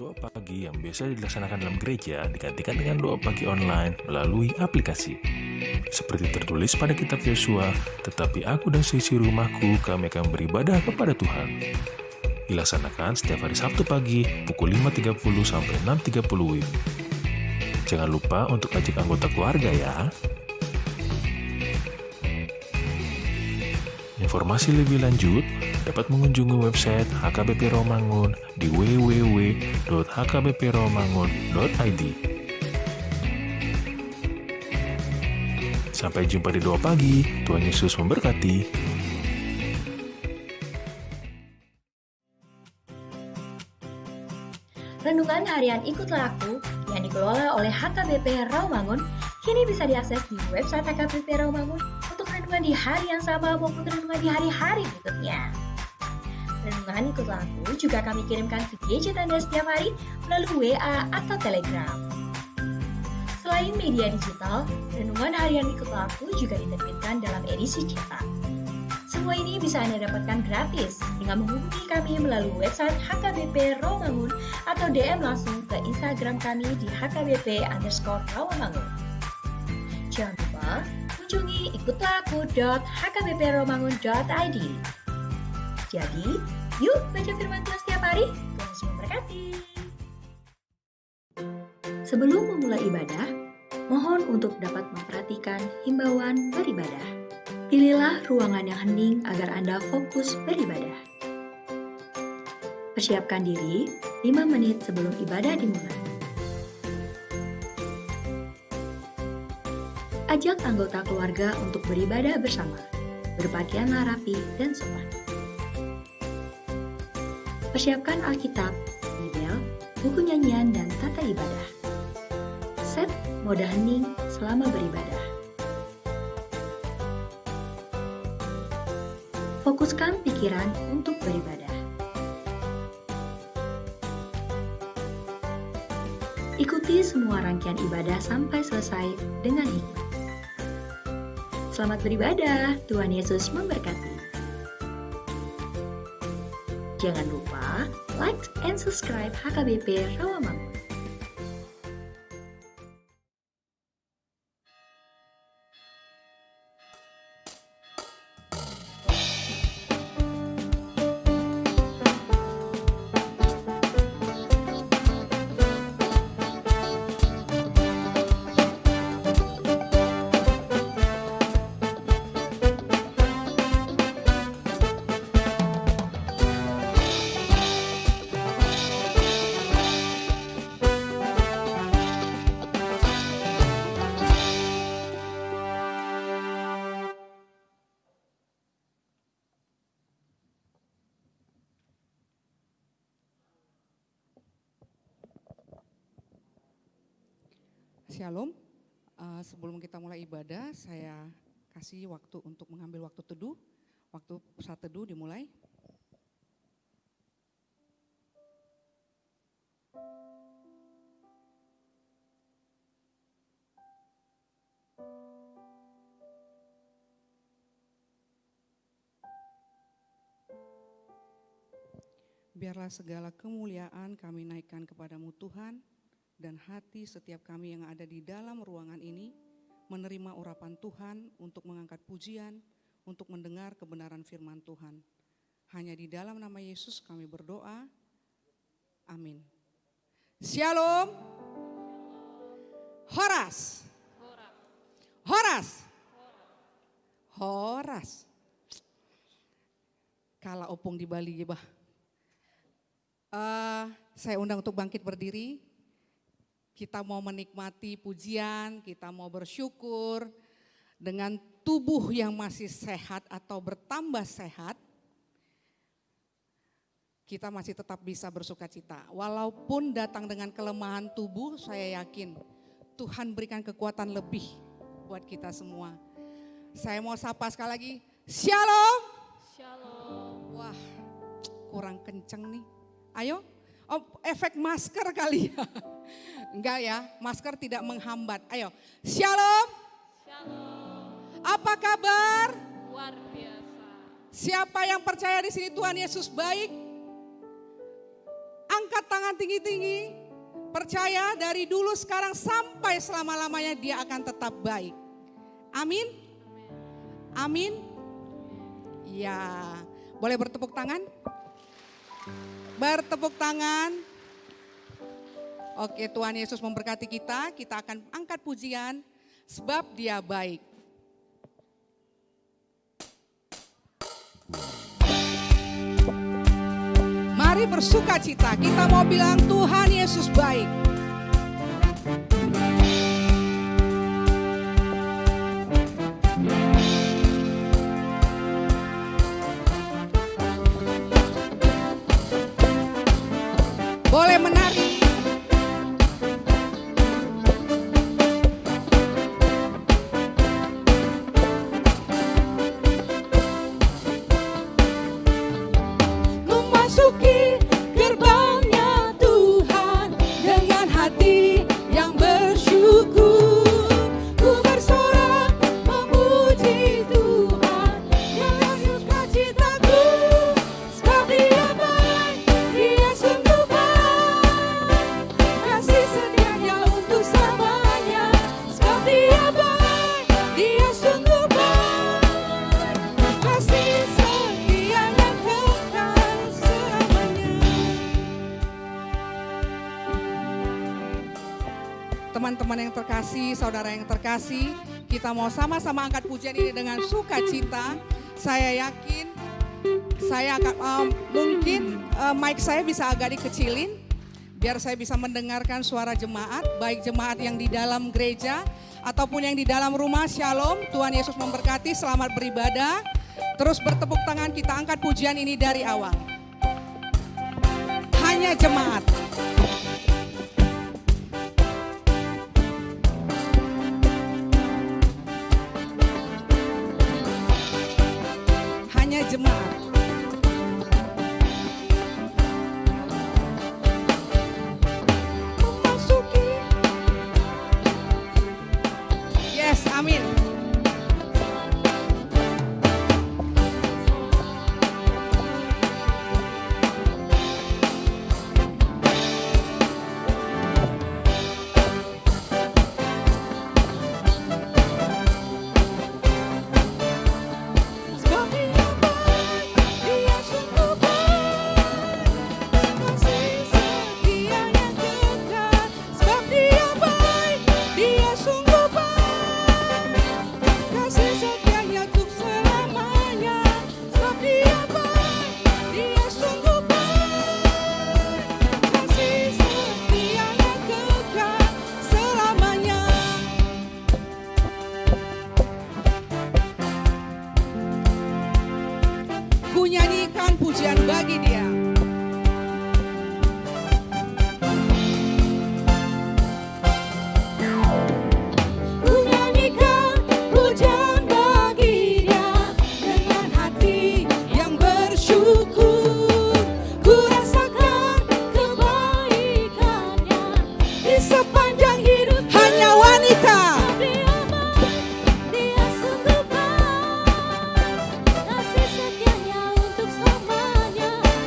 Doa pagi yang biasa dilaksanakan dalam gereja digantikan dengan doa pagi online melalui aplikasi. Seperti tertulis pada kitab Yosua, tetapi aku dan seisi rumahku kami akan beribadah kepada Tuhan. Dilaksanakan setiap hari Sabtu pagi pukul 5.30 sampai 6.30 WIB. Jangan lupa untuk ajak anggota keluarga ya. Informasi lebih lanjut dapat mengunjungi website HKBP Romangun di www.hkbpromangun.id. Sampai jumpa di doa pagi. Tuhan Yesus memberkati. Renungan harian Ikutlah Aku yang dikelola oleh HKBP Rawamangun kini bisa diakses di website HKBP Rawamangun untuk renungan di hari yang sama maupun renungan di hari-hari berikutnya. Renungan Ikutlah Aku juga kami kirimkan ke gadget Anda setiap hari melalui WA atau Telegram. Selain media digital, renungan harian Ikutlah Aku juga diterbitkan dalam edisi cetak. Semua ini bisa Anda dapatkan gratis dengan menghubungi kami melalui website HKBP Rawamangun atau DM langsung ke Instagram kami di HKBP_Rawamangun. Jangan lupa kunjungi ikutlahku.hkbpromangun.id. Jadi, yuk baca firman Tuhan setiap hari. Tuhan Yesus memberkati. Sebelum memulai ibadah, mohon untuk dapat memperhatikan himbauan beribadah. Pilihlah ruangan yang hening agar Anda fokus beribadah. Persiapkan diri 5 menit sebelum ibadah dimulai. Ajak anggota keluarga untuk beribadah bersama. Berpakaianlah rapi dan sopan. Persiapkan Alkitab, Bibel, buku nyanyian, dan tata ibadah. Set mode hening selama beribadah. Fokuskan pikiran untuk beribadah. Ikuti semua rangkaian ibadah sampai selesai dengan hikmat. Selamat beribadah, Tuhan Yesus memberkati. Jangan lupa like and subscribe HKBP Rawamangun. Shalom, sebelum kita mulai ibadah, saya kasih waktu untuk mengambil waktu teduh. Waktu saat teduh dimulai. Biarlah segala kemuliaan kami naikkan kepadamu Tuhan, dan hati setiap kami yang ada di dalam ruangan ini menerima urapan Tuhan untuk mengangkat pujian, untuk mendengar kebenaran firman Tuhan. Hanya di dalam nama Yesus kami berdoa. Amin. Shalom. Horas. Horas. Horas. Kala opung di Bali ya bah. Saya undang untuk bangkit berdiri. Kita mau menikmati pujian, kita mau bersyukur dengan tubuh yang masih sehat atau bertambah sehat. Kita masih tetap bisa bersuka cita. Walaupun datang dengan kelemahan tubuh, saya yakin Tuhan berikan kekuatan lebih buat kita semua. Saya mau sapa sekali lagi, Shalom. Shalom. Wah, kurang kenceng nih. Ayo, efek masker kali ya. Enggak ya, masker tidak menghambat. Ayo, Shalom. Shalom. Apa kabar? Luar biasa. Siapa yang percaya di sini Tuhan Yesus baik? Angkat tangan tangan tinggi-tinggi. Percaya dari dulu sekarang sampai selama-lamanya dia akan tetap baik. Amin. Amin. Ya, boleh bertepuk tangan? Bertepuk tangan. Oke, Tuhan Yesus memberkati kita. Kita akan angkat pujian sebab dia baik. Mari bersuka cita, kita mau bilang Tuhan Yesus baik. Boleh menari. Memasuki gerbangnya Tuhan dengan hati yang bersyukur, ku bersorak memuji Tuhan dengan sukacitaku, sebab dia baik, dia sungguh baik, kasih setianya untuk selamanya, sebab dia baik, dia sungguh baik, kasih setianya kekal selamanya. Teman-teman yang terkasih, saudara yang terkasih, kita mau sama-sama angkat pujian ini dengan sukacita. Saya yakin, saya akan mungkin mic saya bisa agak dikecilin, biar saya bisa mendengarkan suara jemaat, baik jemaat yang di dalam gereja ataupun yang di dalam rumah. Shalom, Tuhan Yesus memberkati, selamat beribadah. Terus bertepuk tangan, kita angkat pujian ini dari awal. Hanya jemaat. Hanya jemaat. Memasuki Yes, amin. sebab dia baik, dia sungguh baik, kasih setianya kekal, sebab dia baik, dia sungguh baik, kasih setianya untuk selamanya, sebab dia baik, dia sungguh baik, kasih setianya kekal selamanya. Ku nyanyikan pujian bagi dia. Ku nyanyikan pujian bagi dia dengan hati yang bersyukur. Ku rasakan kebaikannya di sepanjang hidup. Hanya wanita. Dia baik, dia sungguh baik, kasih setianya untuk selamanya.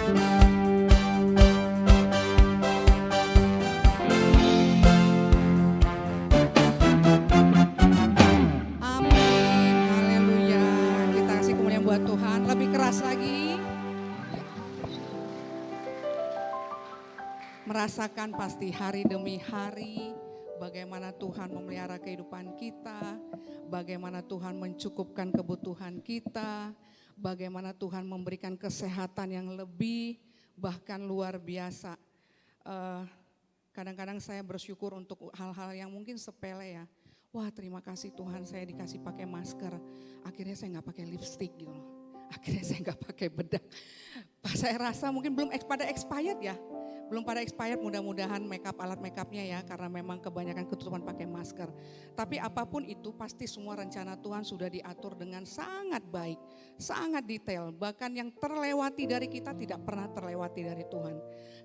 Amin, haleluya. Kita kasih kemuliaan buat Tuhan. Lebih keras lagi. Merasakan pasti hari demi hari bagaimana Tuhan memelihara kehidupan kita, bagaimana Tuhan mencukupkan kebutuhan kita, bagaimana Tuhan memberikan kesehatan yang lebih bahkan luar biasa. Kadang-kadang saya bersyukur untuk hal-hal yang mungkin sepele ya. Wah, terima kasih Tuhan, saya dikasih pakai masker. Akhirnya saya nggak pakai lipstick gitu loh. Akhirnya saya nggak pakai bedak. Saya rasa mungkin belum pada expired ya. Belum pada expired, mudah-mudahan alat makeupnya ya, karena memang kebanyakan ketutupan pakai masker. Tapi apapun itu pasti semua rencana Tuhan sudah diatur dengan sangat baik, sangat detail. Bahkan yang terlewati dari kita tidak pernah terlewati dari Tuhan.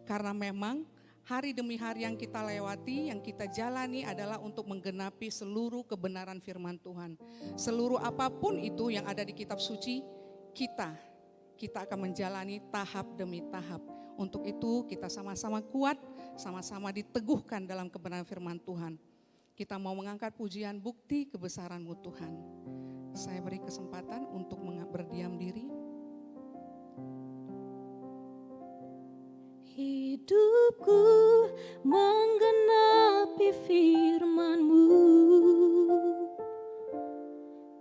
Karena memang hari demi hari yang kita lewati, yang kita jalani adalah untuk menggenapi seluruh kebenaran firman Tuhan. Seluruh apapun itu yang ada di kitab suci, kita akan menjalani tahap demi tahap. Untuk itu kita sama-sama kuat, sama-sama diteguhkan dalam kebenaran firman Tuhan. Kita mau mengangkat pujian bukti kebesaran-Mu Tuhan. Saya beri kesempatan untuk berdiam diri. Hidupku menggenapi firman-Mu,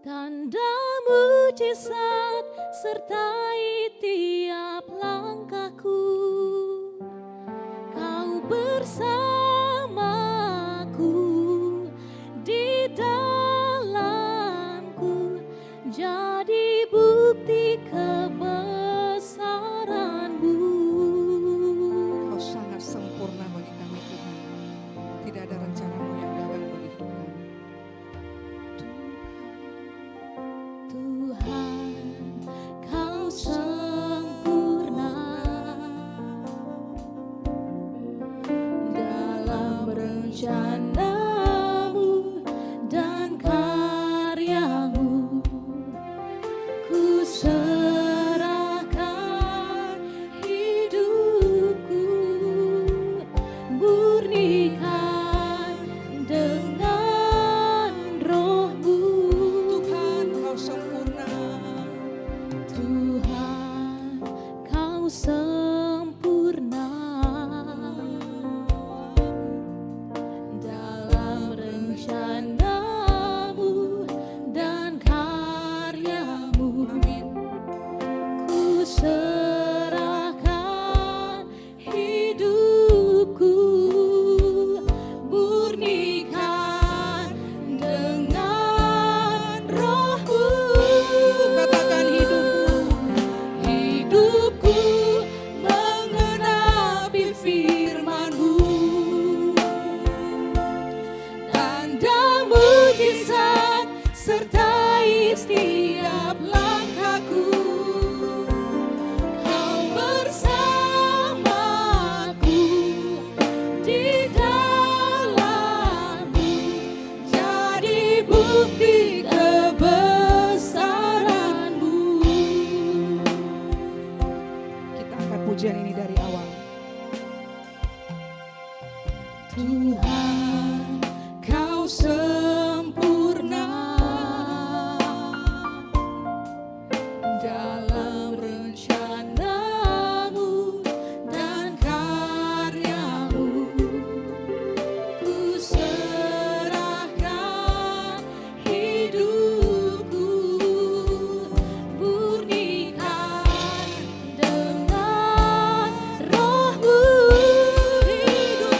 tanda mujizat sertai tiap langkahku. Kau bersamaku di dalamku, jadi bukti kebesaran-Mu. Kau sangat sempurna bagi kami Tuhan. Tidak ada rencana-Mu yang gagal bagi hidup kami. Tuhan, Kau sempurna dalam rencana-Mu dan karya-Mu. Ku serahkan hidupku, murnikan dengan Roh-Mu. Tuhan, Kau sempurna. Tuhan, Kau sempurna dalam rencana-Mu dan karya-Mu. Ku serahkan hidupku, murnikan dengan Roh-Mu. Katakan Hidupku menggenapi firman-Mu, tanda mujizat sertai setiap langkahku. Kau bersamaku di dalam-Mu, jadi bukti kebesaran-Mu. Kita angkat pujian ini dari awal. Tuhan, Kau sempurna dalam rencana-Mu dan karya-Mu. Ku serahkan hidupku, murnikan dengan Roh-Mu. Hidupku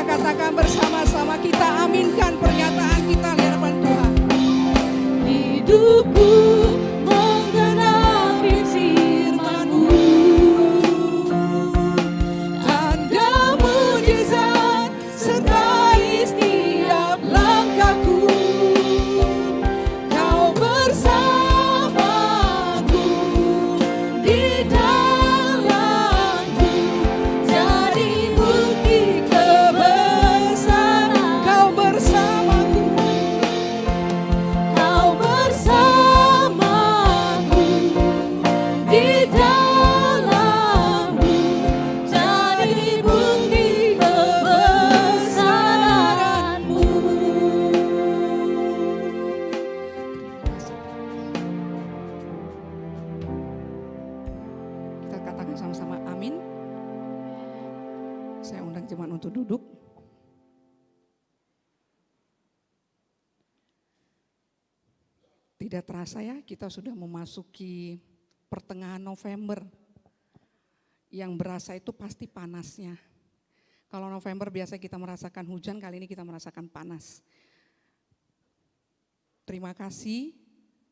Kita katakan bersama-sama, kita aminkan pernyataan kita di hadapan Tuhan. Hidupku menggenapi firman-Mu, tanda mujizat sertai setiap langkahku. Kau bersamaku di dalamku, jadi bukti kebesaran. Kau bersamaku, Kau bersamaku di dalamku, jadi bukti kebesaran-Mu. kita katakan sama-sama amin. Saya undang jemaat untuk duduk. Tidak terasa ya, kita sudah memasuki pertengahan November. Yang berasa itu pasti panasnya. Kalau November biasa kita merasakan hujan, kali ini kita merasakan panas. Terima kasih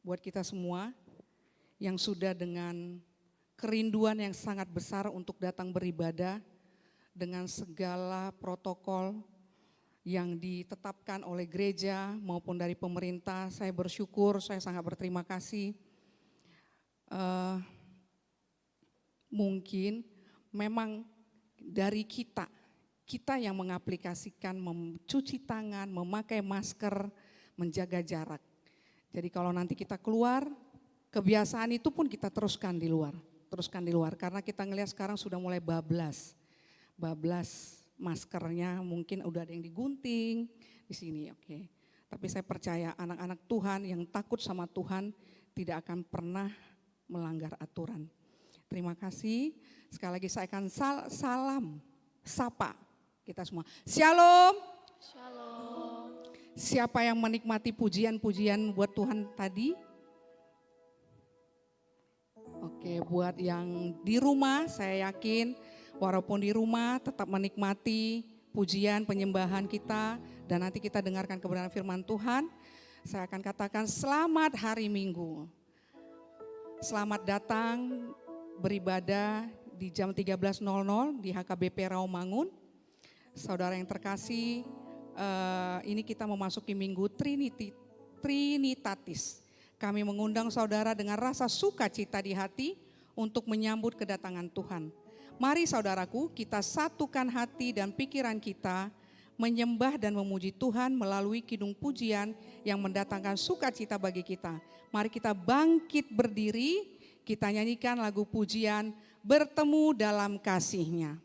buat kita semua yang sudah dengan kerinduan yang sangat besar untuk datang beribadah dengan segala protokol yang ditetapkan oleh gereja maupun dari pemerintah. Saya bersyukur, saya sangat berterima kasih. Mungkin memang dari kita yang mengaplikasikan mencuci tangan, memakai masker, menjaga jarak. Jadi kalau nanti kita keluar, kebiasaan itu pun kita teruskan di luar. Karena kita ngelihat sekarang sudah mulai bablas maskernya, mungkin udah ada yang digunting di sini, oke. Tapi saya percaya anak-anak Tuhan yang takut sama Tuhan tidak akan pernah melanggar aturan. Terima kasih. Sekali lagi saya akan sapa kita semua. Shalom. Shalom. Siapa yang menikmati pujian-pujian buat Tuhan tadi? Oke, buat yang di rumah saya yakin walaupun di rumah tetap menikmati pujian penyembahan kita dan nanti kita dengarkan kebenaran firman Tuhan. Saya akan katakan selamat hari Minggu. Selamat datang beribadah di jam 13.00 di HKBP Rawamangun. Saudara yang terkasih, ini kita memasuki minggu Trinitatis. Kami mengundang saudara dengan rasa sukacita di hati untuk menyambut kedatangan Tuhan. Mari saudaraku, kita satukan hati dan pikiran kita menyembah dan memuji Tuhan melalui kidung pujian yang mendatangkan sukacita bagi kita. Mari kita bangkit berdiri, kita nyanyikan lagu pujian Bertemu Dalam Kasih-Nya.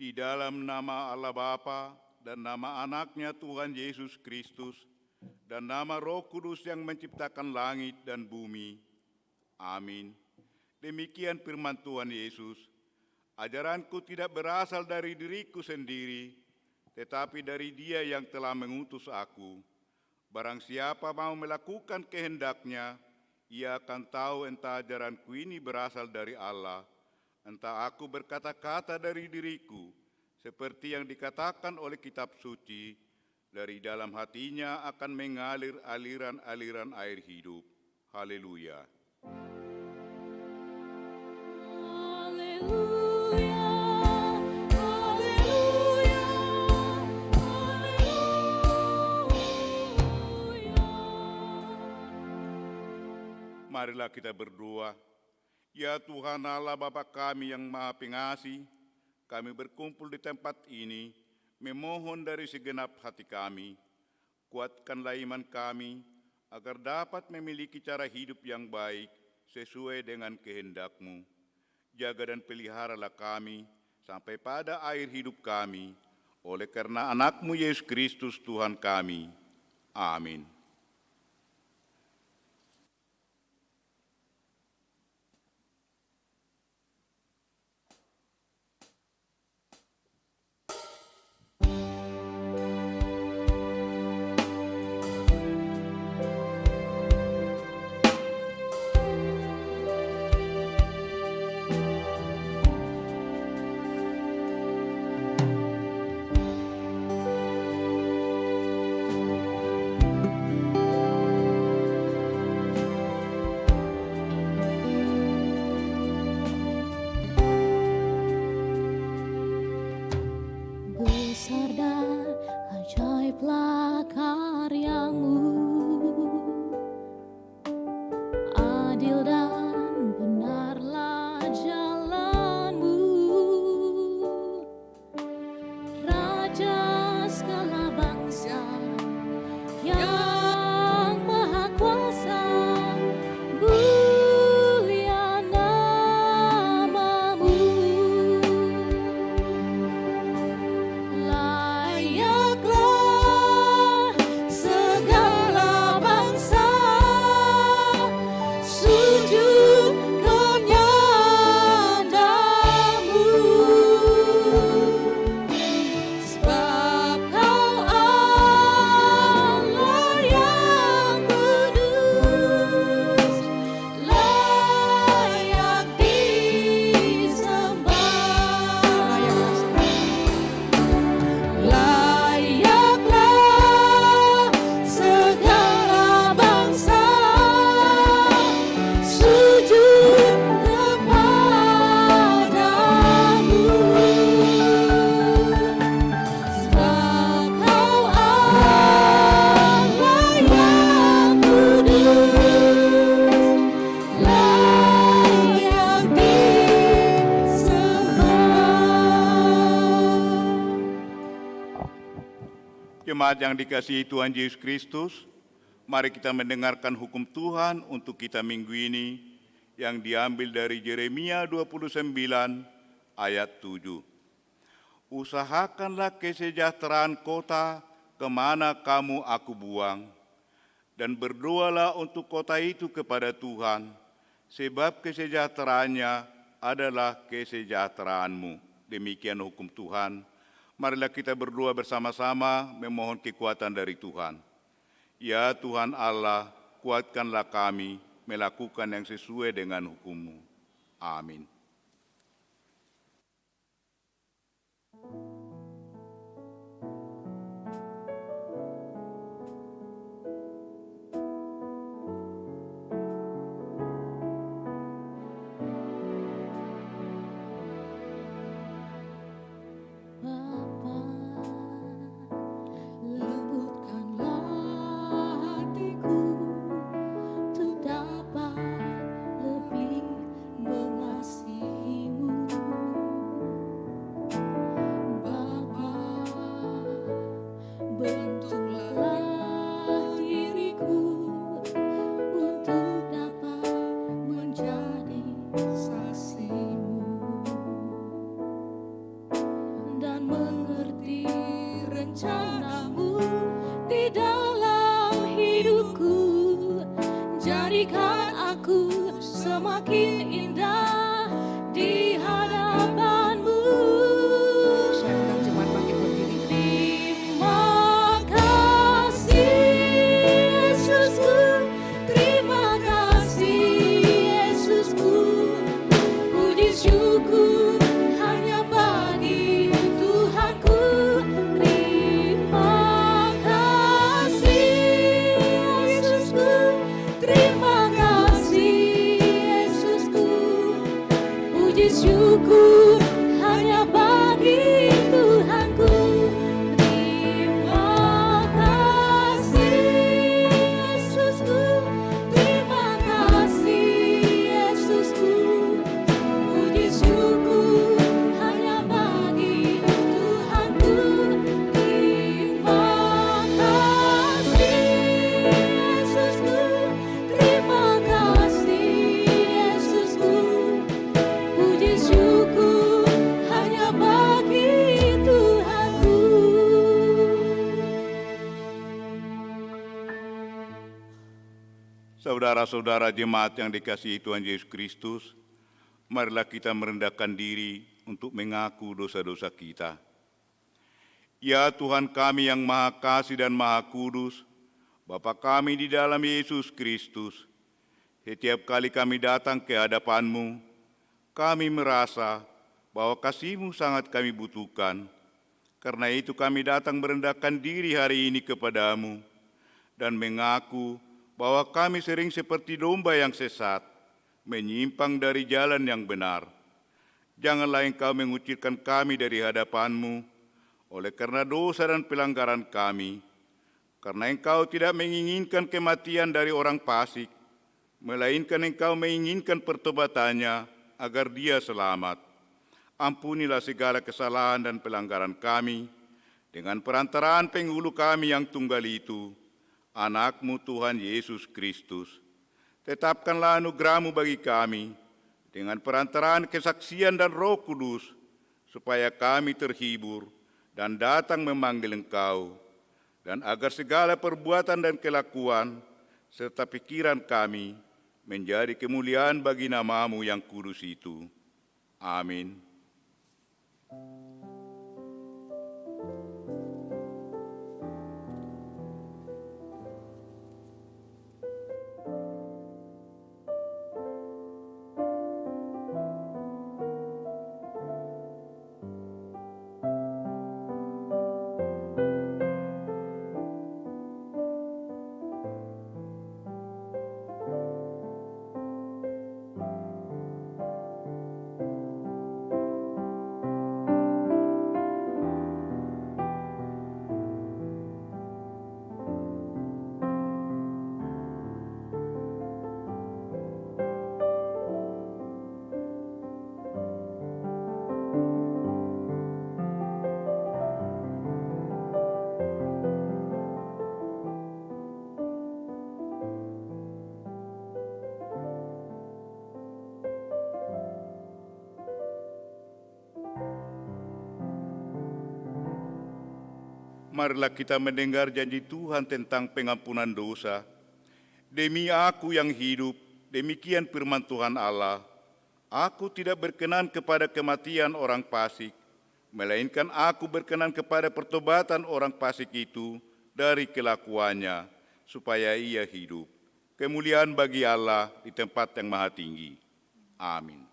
Di dalam nama Allah Bapa dan nama anaknya Tuhan Yesus Kristus dan nama Roh Kudus yang menciptakan langit dan bumi. Amin. Demikian firman Tuhan Yesus, ajaranku tidak berasal dari diriku sendiri, tetapi dari Dia yang telah mengutus aku. Barang siapa mau melakukan kehendaknya, ia akan tahu entah ajaranku ini berasal dari Allah, entah aku berkata-kata dari diriku, seperti yang dikatakan oleh kitab suci, dari dalam hatinya akan mengalir aliran-aliran air hidup. Haleluya. Haleluya, haleluya, haleluya. Marilah kita berdoa. Ya Tuhan Allah Bapa kami yang Maha Pengasih, kami berkumpul di tempat ini, memohon dari segenap hati kami, kuatkanlah iman kami, agar dapat memiliki cara hidup yang baik, sesuai dengan kehendak-Mu. Jaga dan peliharalah kami, sampai pada akhir hidup kami, oleh karena anak-Mu Yesus Kristus Tuhan kami. Amin. Besar dan ajaiblah karyamu, adil dan benarlah jalanmu, Raja segala bangsa yang maha kuasa, mulia namamu. Layaklah segala bangsa sujud kenyadamu, sebab Kau Allah yang kudus, layak disembah. Layaklah segala bangsa sujud kepadamu, sebab Kau Allah yang kudus, layak disembah. Jemaat yang dikasihi Tuhan Yesus Kristus, mari kita mendengarkan hukum Tuhan untuk kita minggu ini yang diambil dari Yeremia 29 ayat 7. Usahakanlah kesejahteraan kota kemana kamu aku buang, dan berdoalah untuk kota itu kepada Tuhan, sebab kesejahteraannya adalah kesejahteraanmu. Demikian hukum Tuhan. Marilah kita berdoa bersama-sama memohon kekuatan dari Tuhan. Ya Tuhan Allah, kuatkanlah kami melakukan yang sesuai dengan hukum-Mu. Amin. Bapa, lembutkanlah hatiku untuk dapat lebih mengasihi-Mu. jadikan aku semakin indah di hadapanmu. Saya undang jemaat bangkit berdiri. Terima kasih Yesusku, terima kasih Yesusku, puji syukur hanya bagi Tuhanku. Terima kasih Yesusku, terima kasih Yesusku, puji syukur hanya bagi Tuhanku. Terima kasih Yesusku, terima kasih Yesusku, puji syukur hanya bagi Tuhanku. Terima kasih Yesusku, terima kasih Yesusku, puji syukur hanya bagi Tuhanku. Saudara-saudara jemaat yang dikasihi Tuhan Yesus Kristus, marilah kita merendahkan diri untuk mengaku dosa-dosa kita. Ya Tuhan kami yang Maha Kasih dan Maha Kudus, Bapa kami di dalam Yesus Kristus, setiap kali kami datang ke hadapan-Mu, kami merasa bahwa kasih-Mu sangat kami butuhkan. Karena itu kami datang merendahkan diri hari ini kepadamu dan mengaku bahwa kami sering seperti domba yang sesat, menyimpang dari jalan yang benar. Janganlah Engkau mengucilkan kami dari hadapan-Mu oleh karena dosa dan pelanggaran kami, karena Engkau tidak menginginkan kematian dari orang fasik, melainkan Engkau menginginkan pertobatannya agar dia selamat. Ampunilah segala kesalahan dan pelanggaran kami, dengan perantaraan penghulu kami yang tunggal itu, Anak-Mu Tuhan Yesus Kristus. Tetapkanlah anugerah-Mu bagi kami, dengan perantaraan kesaksian dan Roh Kudus, supaya kami terhibur dan datang memanggil Engkau, dan agar segala perbuatan dan kelakuan, serta pikiran kami, menjadi kemuliaan bagi nama-Mu yang kudus itu. Amin. Marilah kita mendengar janji Tuhan tentang pengampunan dosa. Demi aku yang hidup, demikian firman Tuhan Allah, aku tidak berkenan kepada kematian orang fasik, melainkan aku berkenan kepada pertobatan orang fasik itu dari kelakuannya, supaya ia hidup. Kemuliaan bagi Allah di tempat yang maha tinggi. Amin.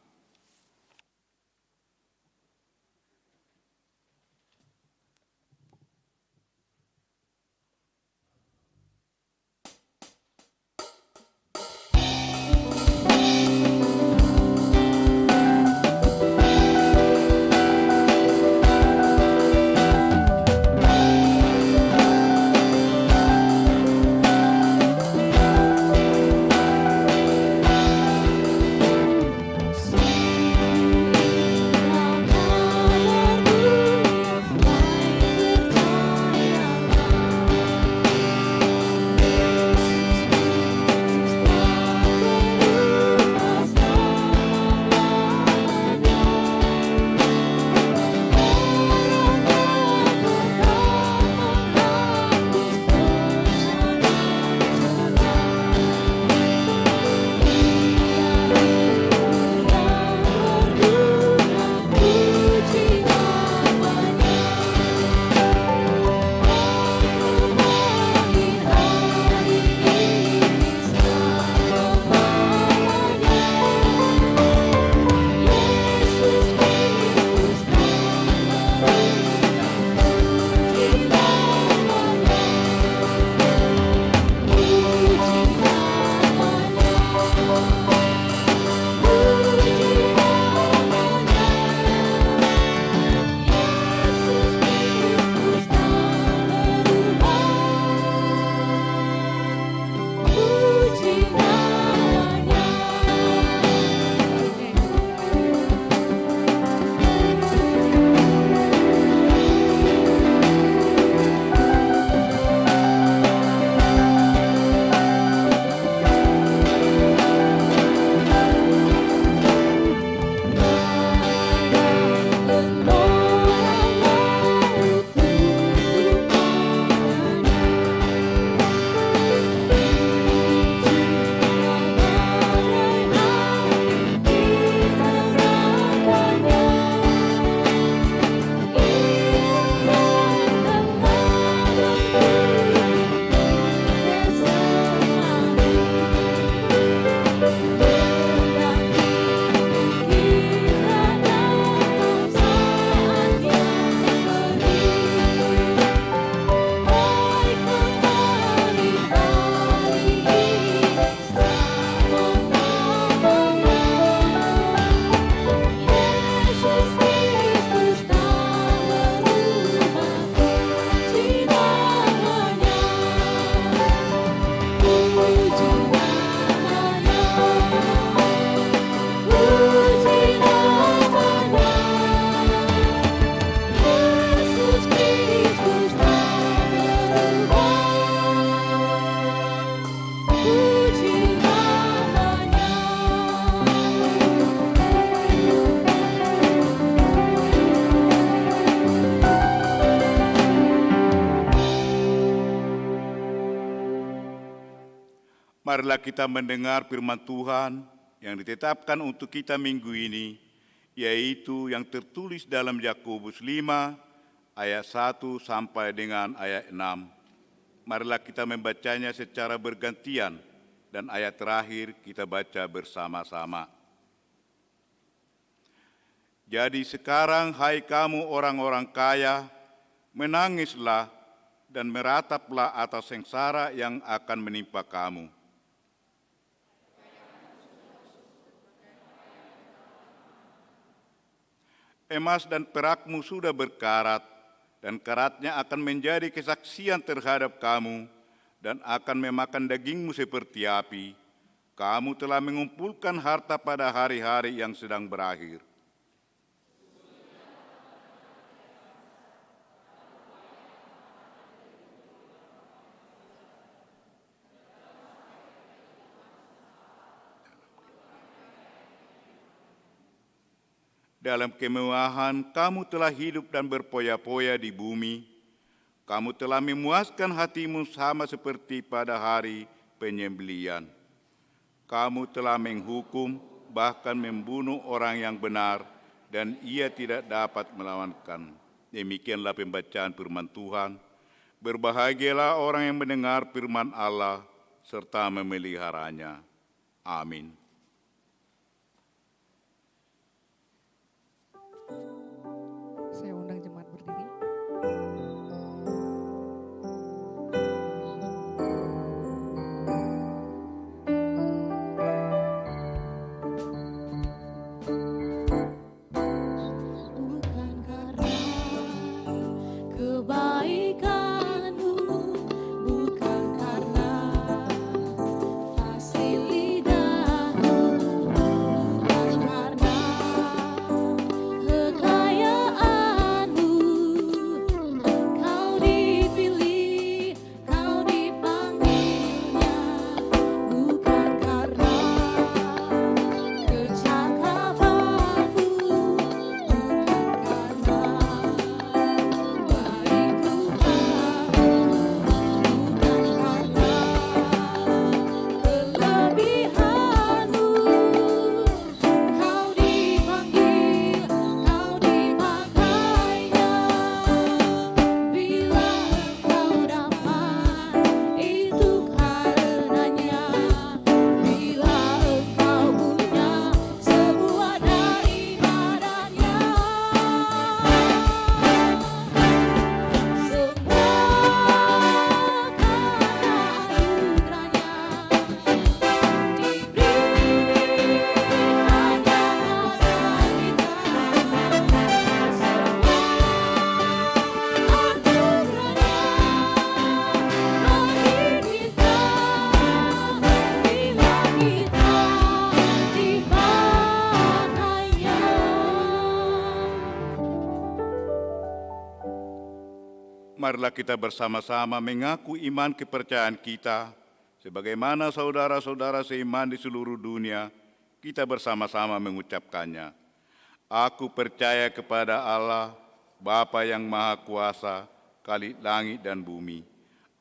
Semua Marilah kita mendengar firman Tuhan yang ditetapkan untuk kita minggu ini, yaitu yang tertulis dalam Yakobus 5 ayat 1 sampai dengan ayat 6. Marilah kita membacanya secara bergantian dan ayat terakhir kita baca bersama-sama. Jadi sekarang hai kamu orang-orang kaya, menangislah dan merataplah atas sengsara yang akan menimpa kamu. Emas dan perakmu sudah berkarat, dan karatnya akan menjadi kesaksian terhadap kamu, dan akan memakan dagingmu seperti api. Kamu telah mengumpulkan harta pada hari-hari yang sedang berakhir. Dalam kemewahan kamu telah hidup dan berpoya-poya di bumi. Kamu telah memuaskan hatimu sama seperti pada hari penyembelian. Kamu telah menghukum, bahkan membunuh orang yang benar, dan ia tidak dapat melawankan. Demikianlah pembacaan firman Tuhan. Berbahagialah orang yang mendengar firman Allah, serta memeliharanya. Amin. Saya undang jemaat berdiri. Bukan karena kebaikanmu, bukan karena fasilitasmu, bukan karena kekayaanmu. Kau dipilih, kau dipanggilnya, bukan karena kecakapanmu, bukan karena baik rupamu, bukan karena kelebihanmu. Kau dipanggil, kau dimakainya. Bila engkau dapat, itu karenanya. Bila engkau punya sebuah daripadanya, semua anugerahnya diberi hanya pada kita. Semua anugerahnya bagi kita bila kita dipakainya. Marilah kita bersama-sama mengaku iman kepercayaan kita, sebagaimana saudara-saudara seiman di seluruh dunia, kita bersama-sama mengucapkannya. Aku percaya kepada Allah, Bapa yang Maha Kuasa, Khalik langit dan bumi.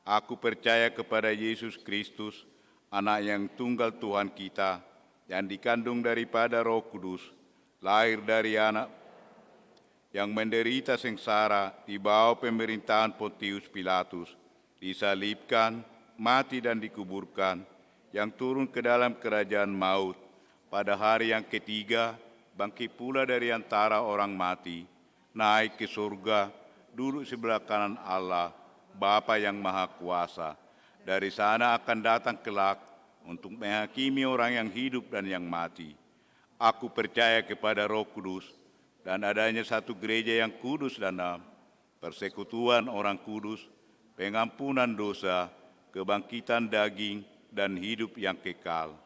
Aku percaya kepada Yesus Kristus, Anak yang tunggal Tuhan kita, yang dikandung daripada Roh Kudus, lahir dari anak yang menderita sengsara di bawah pemerintahan Pontius Pilatus, disalibkan, mati dan dikuburkan, yang turun ke dalam kerajaan maut, pada hari yang ketiga bangkit pula dari antara orang mati, naik ke surga, duduk sebelah kanan Allah, Bapa yang Maha Kuasa. Dari sana akan datang kelak untuk menghakimi orang yang hidup dan yang mati. Aku percaya kepada Roh Kudus, dan adanya satu gereja yang kudus dan am, persekutuan orang kudus, pengampunan dosa, kebangkitan daging, dan hidup yang kekal.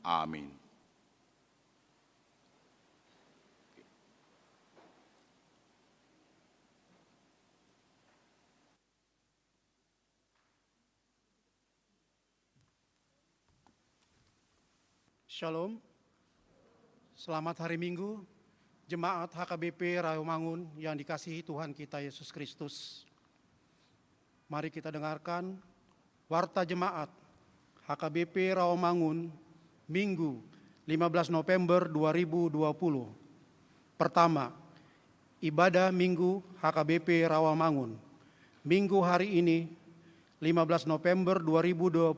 Amin. Shalom, selamat hari Minggu, Jemaat HKBP Rawamangun yang dikasihi Tuhan kita Yesus Kristus. Mari kita dengarkan warta jemaat HKBP Rawamangun, Minggu 15 November 2020. Pertama, ibadah Minggu HKBP Rawamangun. Minggu hari ini 15 November 2020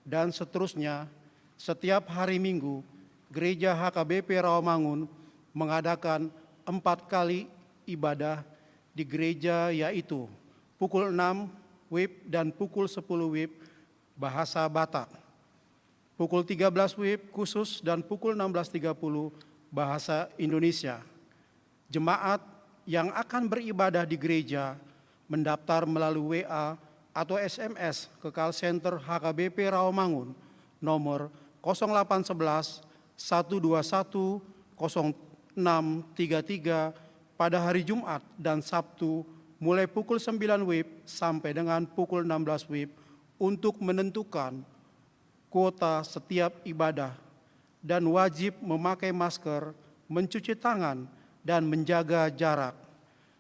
dan seterusnya setiap hari Minggu Gereja HKBP Rawamangun mengadakan 4 kali ibadah di gereja, yaitu pukul 6 WIB dan pukul 10 WIB bahasa Batak, pukul 13 WIB khusus dan pukul 16.30 bahasa Indonesia. Jemaat yang akan beribadah di gereja mendaftar melalui WA atau SMS ke call center HKBP Rawamangun nomor 0811 121 0633 pada hari Jumat dan Sabtu mulai pukul 9 WIB sampai dengan pukul 16 WIB untuk menentukan kuota setiap ibadah dan wajib memakai masker, mencuci tangan, dan menjaga jarak.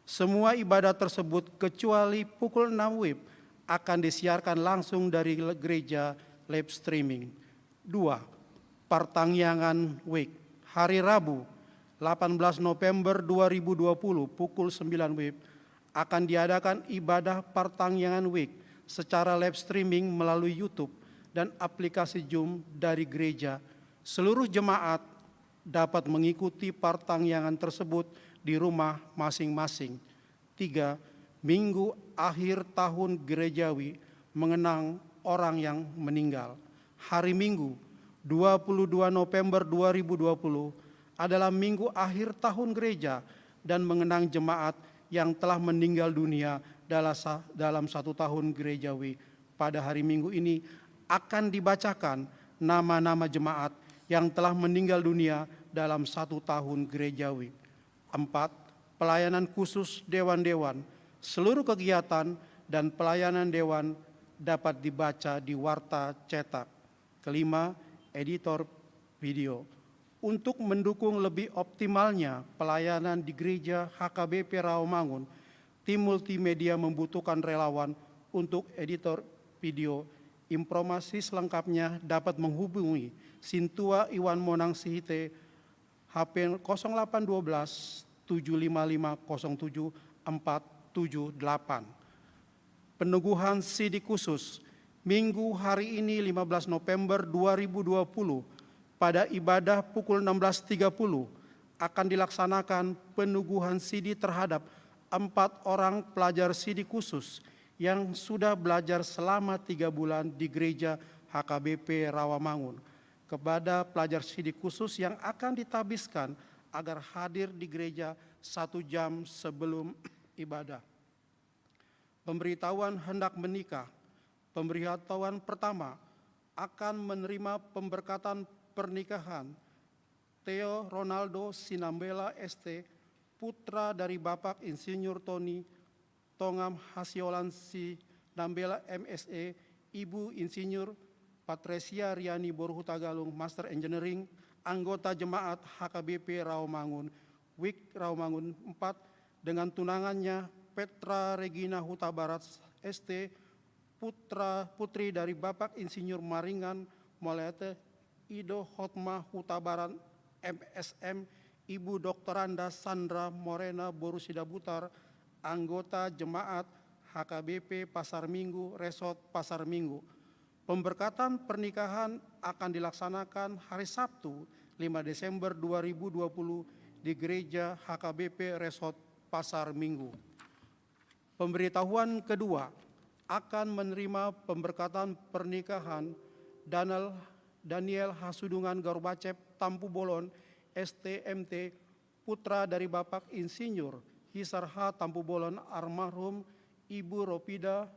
Semua ibadah tersebut kecuali pukul 6 WIB akan disiarkan langsung dari gereja live streaming. 2. Pertangyangan WIB. Hari Rabu 18 November 2020 pukul 9 WIB akan diadakan ibadah pertangyangan WIB secara live streaming melalui YouTube dan aplikasi Zoom dari gereja. Seluruh jemaat dapat mengikuti pertangyangan tersebut di rumah masing-masing. 3. Minggu akhir tahun gerejawi mengenang orang yang meninggal. Hari Minggu 22 November 2020 adalah minggu akhir tahun gereja dan mengenang jemaat yang telah meninggal dunia dalam 1 tahun gerejawi. Pada hari Minggu ini akan dibacakan nama-nama jemaat yang telah meninggal dunia dalam 1 tahun gerejawi. 4. Pelayanan khusus dewan-dewan. Seluruh kegiatan dan pelayanan dewan dapat dibaca di warta cetak. 5. Editor video. Untuk mendukung lebih optimalnya pelayanan di gereja HKBP Rawamangun, tim multimedia membutuhkan relawan untuk editor video. Informasi selengkapnya dapat menghubungi Sintua Iwan Monang Sihite, HP 0812 755 07478. Peneguhan sidik khusus. Minggu hari ini 15 November 2020 pada ibadah pukul 16.30 akan dilaksanakan peneguhan sidi terhadap 4 orang pelajar sidik khusus yang sudah belajar selama 3 bulan di gereja HKBP Rawamangun. Kepada pelajar sidik khusus yang akan ditabiskan agar hadir di gereja 1 jam sebelum ibadah. Pemberitahuan hendak menikah. Pemberitahuan pertama akan menerima pemberkatan pernikahan Theo Ronaldo Sinambela ST, putra dari Bapak Insinyur Tony Tongam Hasiolan Sinambela MSE, Ibu Insinyur Patresia Riani Boruhutagalung Master Engineering, anggota jemaat HKBP Rawamangun, WIK Rawamangun 4, dengan tunangannya Petra Regina Huta Barat ST, putri dari Bapak Insinyur Maringan Molete Ido Hotma Huta Barat MSM, Ibu Doktoranda Sandra Morena Borusida Butar, anggota jemaat HKBP Pasar Minggu, Resort Pasar Minggu. Pemberkatan pernikahan akan dilaksanakan hari Sabtu 5 Desember 2020 di gereja HKBP Resort Pasar Minggu. Pemberitahuan kedua akan menerima pemberkatan pernikahan Daniel Hasudungan Gorbacep Tampu Bolon STMT, putra dari Bapak Insinyur Hisar H. Tampu Bolon almarhum Ibu Ropida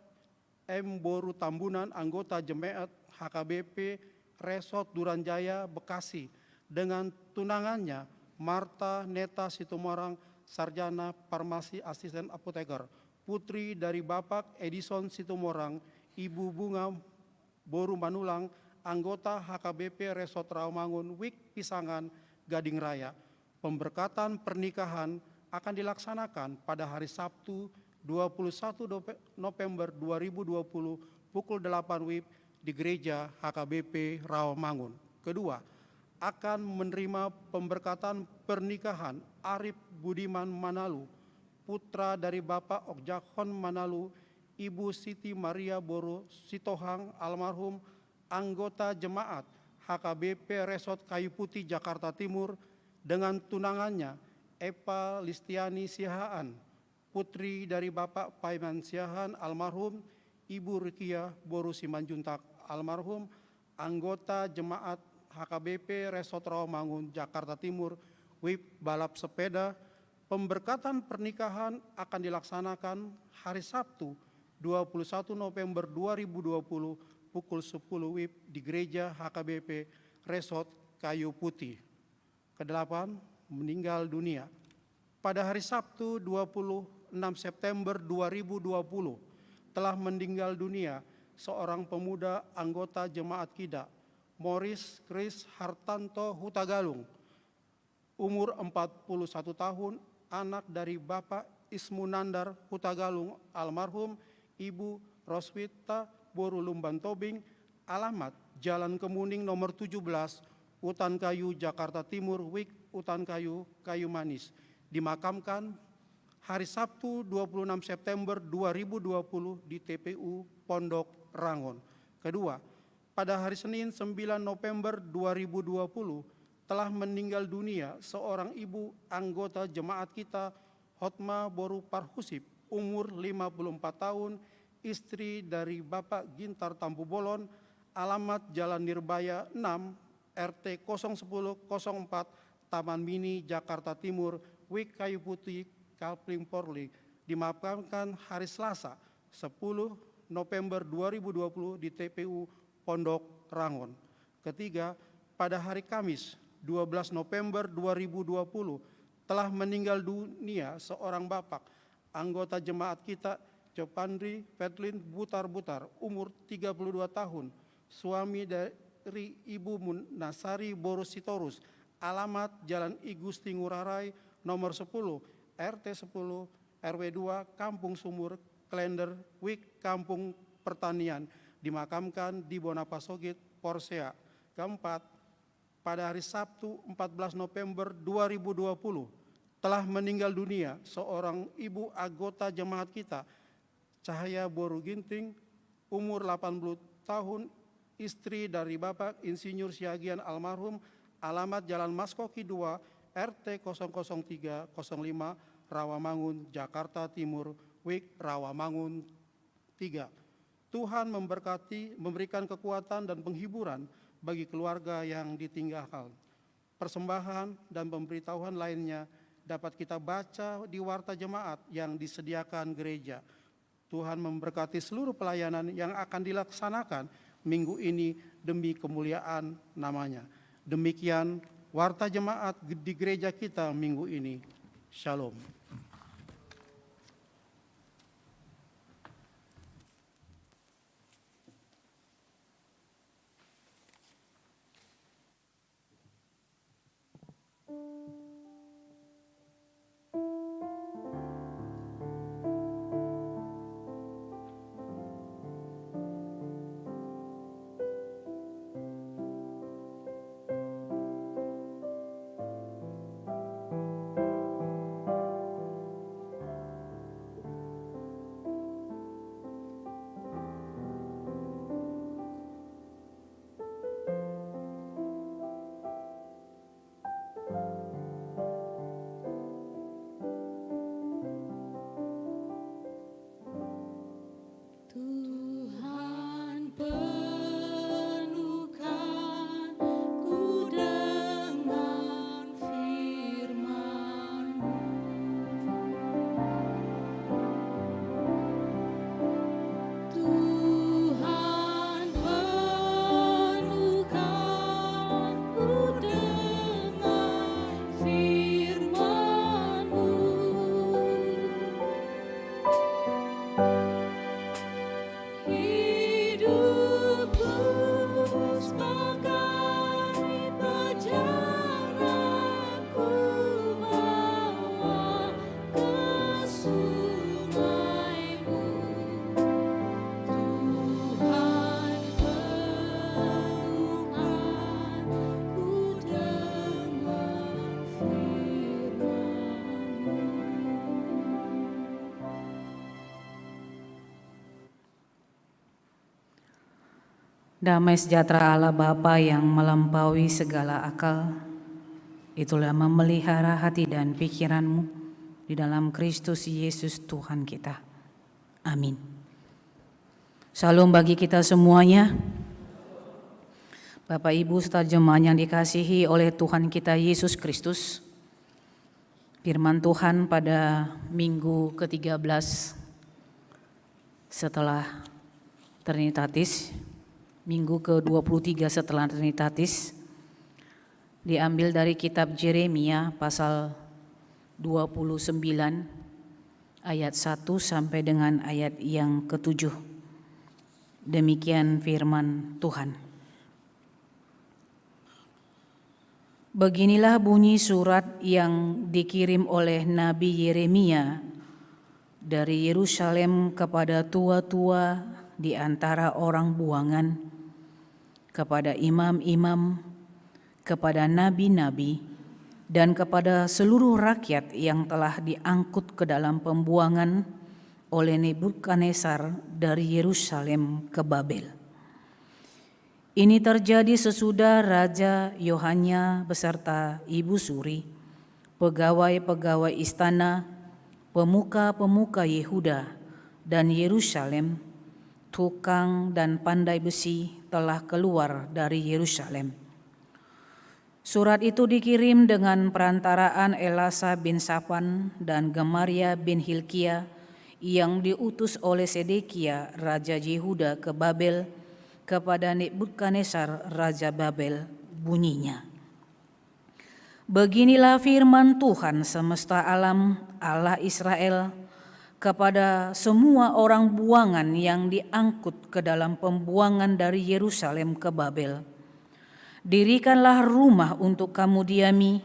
M. Boru Tambunan, anggota jemaat HKBP Resort Duranjaya, Bekasi, dengan tunangannya Marta Neta Situmorang, sarjana farmasi asisten apoteker, putri dari Bapak Edison Situmorang, Ibu Bunga Boru Manulang, anggota HKBP Resort Rawamangun, WIK Pisangan, Gading Raya. Pemberkatan pernikahan akan dilaksanakan pada hari Sabtu 21 November 2020 pukul 8 WIB di Gereja HKBP Rawamangun. Kedua, akan menerima pemberkatan pernikahan Arif Budiman Manalu, putra dari Bapak Okjakhon Manalu, Ibu Siti Maria Boru Sitohang almarhum, anggota jemaat HKBP Resort Kayu Putih Jakarta Timur, dengan tunangannya Eva Listiani Sihaan, putri dari Bapak Paiman Sihaan almarhum, Ibu Rikia Boru Simanjuntak almarhum, anggota jemaat HKBP Resort Rawamangun Jakarta Timur, WIB balap sepeda. Pemberkatan pernikahan akan dilaksanakan hari Sabtu 21 November 2020 pukul 10 WIB di Gereja HKBP Resort Kayu Putih. Kedelapan, meninggal dunia. Pada hari Sabtu 26 September 2020 telah meninggal dunia seorang pemuda anggota jemaat Kida, Morris Chris Hartanto Hutagalung, umur 41 tahun, anak dari Bapak Ismunandar Hutagalung almarhum, Ibu Roswita Boru Lumban Tobing, alamat Jalan Kemuning nomor 17, Utan Kayu, Jakarta Timur, WIK Utan Kayu, Kayu Manis, dimakamkan hari Sabtu 26 September 2020 di TPU Pondok Rangon. Kedua, pada hari Senin 9 November 2020 telah meninggal dunia seorang ibu anggota jemaat kita, Hotma Boru Parhusip, umur 54 tahun, istri dari Bapak Gintar Tampu Bolon, alamat Jalan Nirbaya 6, RT 01004, Taman Mini, Jakarta Timur, WIK Kayu Putih, Kalpling Porli, dimakamkan hari Selasa 10 November 2020 di TPU Pondok Rangon. Ketiga, pada hari Kamis 12 November 2020 telah meninggal dunia seorang bapak anggota jemaat kita, Copandri Fedlin Butar-Butar, umur 32 tahun, suami dari Ibu Munasari Boru Sitorus, alamat Jalan I Gusti Ngurah nomor 10, RT 10, RW 2, Kampung Sumur, Klender, WIK Kampung Pertanian, dimakamkan di Bonapasogit, Porsea. Keempat, pada hari Sabtu 14 November 2020 telah meninggal dunia seorang ibu anggota jemaat kita, Cahaya Boru Ginting, umur 80 tahun, istri dari Bapak Insinyur Siagian almarhum, alamat Jalan Maskoki 2, RT 00305, Rawamangun, Jakarta Timur, WIK Rawamangun 3. Tuhan memberkati, memberikan kekuatan dan penghiburan bagi keluarga yang ditinggalkan. Persembahan dan pemberitahuan lainnya dapat kita baca di warta jemaat yang disediakan gereja. Tuhan memberkati seluruh pelayanan yang akan dilaksanakan minggu ini demi kemuliaan namanya. Demikian warta jemaat di gereja kita minggu ini. Shalom. Damai sejahtera Allah Bapa yang melampaui segala akal, itulah memelihara hati dan pikiranmu di dalam Kristus Yesus Tuhan kita. Amin. Salam bagi kita semuanya. Bapak Ibu serta jemaat yang dikasihi oleh Tuhan kita Yesus Kristus. Firman Tuhan pada minggu ke-13 setelah Trinitatis, minggu ke-23 setelah Trinitatis, diambil dari kitab Yeremia pasal 29 ayat 1 sampai dengan ayat yang ke-7. Demikian firman Tuhan. Beginilah bunyi surat yang dikirim oleh Nabi Yeremia dari Yerusalem kepada tua-tua di antara orang buangan, kepada imam-imam, kepada nabi-nabi, dan kepada seluruh rakyat yang telah diangkut ke dalam pembuangan oleh Nebukadnezar dari Yerusalem ke Babel. Ini terjadi sesudah Raja Yohanya beserta Ibu Suri, pegawai-pegawai istana, pemuka-pemuka Yehuda dan Yerusalem, tukang dan pandai besi telah keluar dari Yerusalem. Surat itu dikirim dengan perantaraan Elasa bin Safan dan Gemaria bin Hilkia yang diutus oleh Sedekia Raja Yehuda ke Babel kepada Nebukadnezar Raja Babel. Bunyinya, beginilah firman Tuhan semesta alam, Allah Israel, kepada semua orang buangan yang diangkut ke dalam pembuangan dari Yerusalem ke Babel. Dirikanlah rumah untuk kamu diami,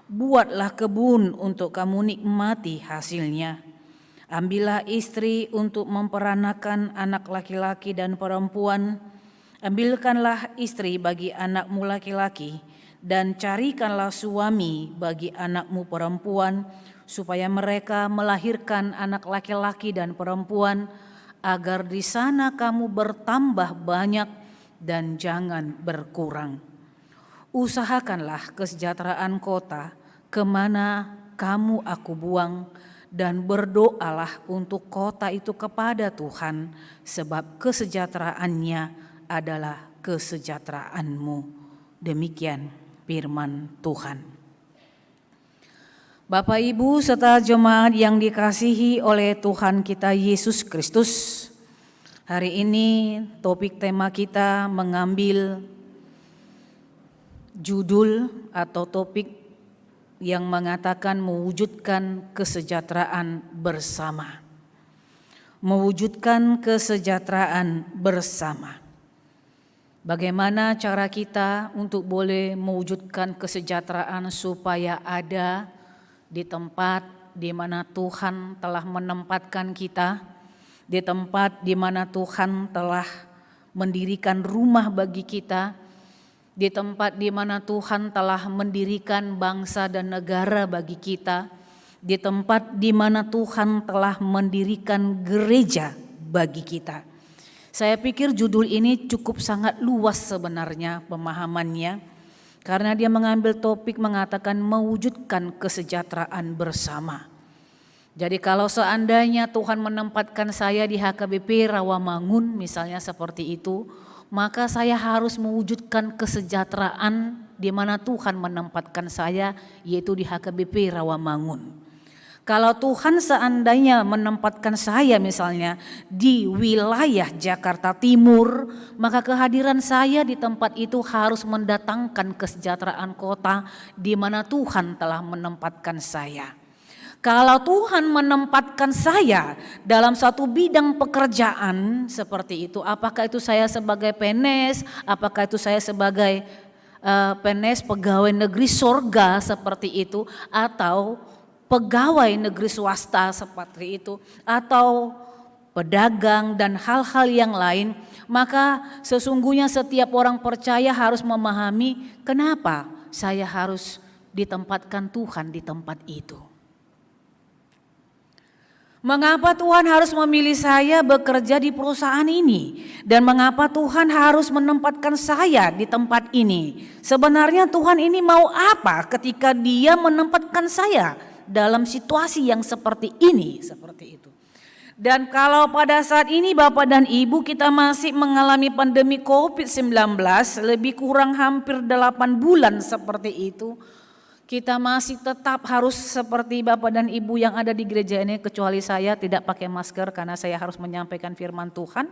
buatlah kebun untuk kamu nikmati hasilnya. Ambillah istri untuk memperanakan anak laki-laki dan perempuan. Ambilkanlah istri bagi anakmu laki-laki dan carikanlah suami bagi anakmu perempuan, supaya mereka melahirkan anak laki-laki dan perempuan, agar di sana kamu bertambah banyak dan jangan berkurang. Usahakanlah kesejahteraan kota kemana kamu aku buang, dan berdoalah untuk kota itu kepada Tuhan, sebab kesejahteraannya adalah kesejahteraanmu. Demikian firman Tuhan. Bapak Ibu serta jemaat yang dikasihi oleh Tuhan kita Yesus Kristus, hari ini topik tema kita mengambil judul atau topik yang mengatakan mewujudkan kesejahteraan bersama. Mewujudkan kesejahteraan bersama. Bagaimana cara kita untuk boleh mewujudkan kesejahteraan supaya ada di tempat di mana Tuhan telah menempatkan kita, di tempat di mana Tuhan telah mendirikan rumah bagi kita, di tempat di mana Tuhan telah mendirikan bangsa dan negara bagi kita, di tempat di mana Tuhan telah mendirikan gereja bagi kita. Saya pikir judul ini cukup sangat luas sebenarnya pemahamannya, karena dia mengambil topik mengatakan mewujudkan kesejahteraan bersama. Jadi kalau seandainya Tuhan menempatkan saya di HKBP Rawamangun misalnya seperti itu, maka saya harus mewujudkan kesejahteraan di mana Tuhan menempatkan saya, yaitu di HKBP Rawamangun. Kalau Tuhan seandainya menempatkan saya misalnya di wilayah Jakarta Timur, maka kehadiran saya di tempat itu harus mendatangkan kesejahteraan kota di mana Tuhan telah menempatkan saya. Kalau Tuhan menempatkan saya dalam satu bidang pekerjaan seperti itu, apakah itu saya sebagai PNS, apakah itu saya sebagai PNS pegawai negeri sorga seperti itu, atau pegawai negeri swasta seperti itu, atau pedagang dan hal-hal yang lain, maka sesungguhnya setiap orang percaya harus memahami kenapa saya harus ditempatkan Tuhan di tempat itu. Mengapa Tuhan harus memilih saya bekerja di perusahaan ini? Dan mengapa Tuhan harus menempatkan saya di tempat ini? Sebenarnya Tuhan ini mau apa ketika Dia menempatkan saya dalam situasi yang seperti ini, seperti itu. Dan kalau pada saat ini Bapak dan Ibu kita masih mengalami pandemi COVID-19 lebih kurang hampir 8 bulan seperti itu, kita masih tetap harus seperti Bapak dan Ibu yang ada di gereja ini, kecuali saya tidak pakai masker karena saya harus menyampaikan firman Tuhan.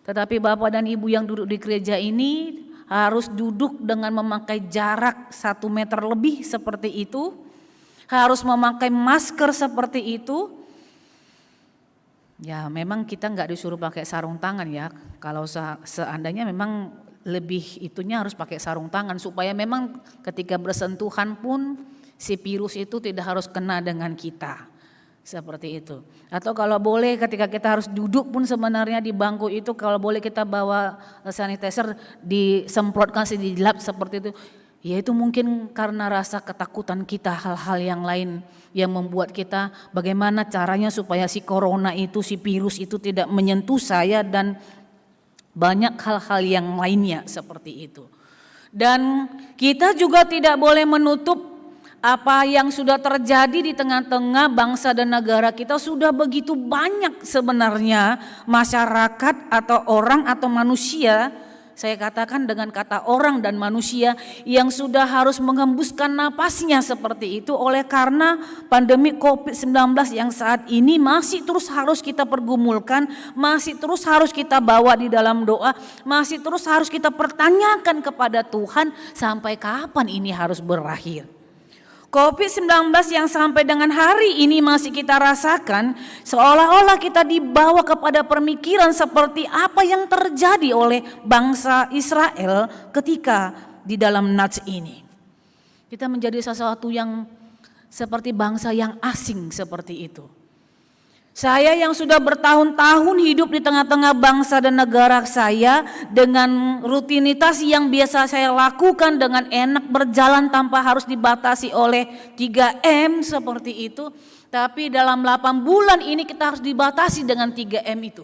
Tetapi Bapak dan Ibu yang duduk di gereja ini harus duduk dengan memakai jarak 1 meter lebih seperti itu, harus memakai masker seperti itu. Ya memang kita nggak disuruh pakai sarung tangan ya, kalau seandainya memang lebih itunya harus pakai sarung tangan supaya memang ketika bersentuhan pun si virus itu tidak harus kena dengan kita, seperti itu. Atau kalau boleh ketika kita harus duduk pun sebenarnya di bangku itu kalau boleh kita bawa sanitizer disemprotkan di lap seperti itu. Ya itu mungkin karena rasa ketakutan kita, hal-hal yang lain yang membuat kita bagaimana caranya supaya si corona itu, si virus itu tidak menyentuh saya dan banyak hal-hal yang lainnya seperti itu. Dan kita juga tidak boleh menutup apa yang sudah terjadi di tengah-tengah bangsa dan negara kita. Sudah begitu banyak sebenarnya masyarakat atau orang atau manusia, saya katakan dengan kata orang dan manusia yang sudah harus menghembuskan napasnya seperti itu oleh karena pandemi COVID-19 yang saat ini masih terus harus kita pergumulkan, masih terus harus kita bawa di dalam doa, masih terus harus kita pertanyakan kepada Tuhan sampai kapan ini harus berakhir. COVID-19 yang sampai dengan hari ini masih kita rasakan seolah-olah kita dibawa kepada pemikiran seperti apa yang terjadi oleh bangsa Israel ketika di dalam Nats ini. Kita menjadi sesuatu yang seperti bangsa yang asing seperti itu. Saya yang sudah bertahun-tahun hidup di tengah-tengah bangsa dan negara saya dengan rutinitas yang biasa saya lakukan dengan enak berjalan tanpa harus dibatasi oleh 3M seperti itu. Tapi dalam 8 bulan ini kita harus dibatasi dengan 3M itu.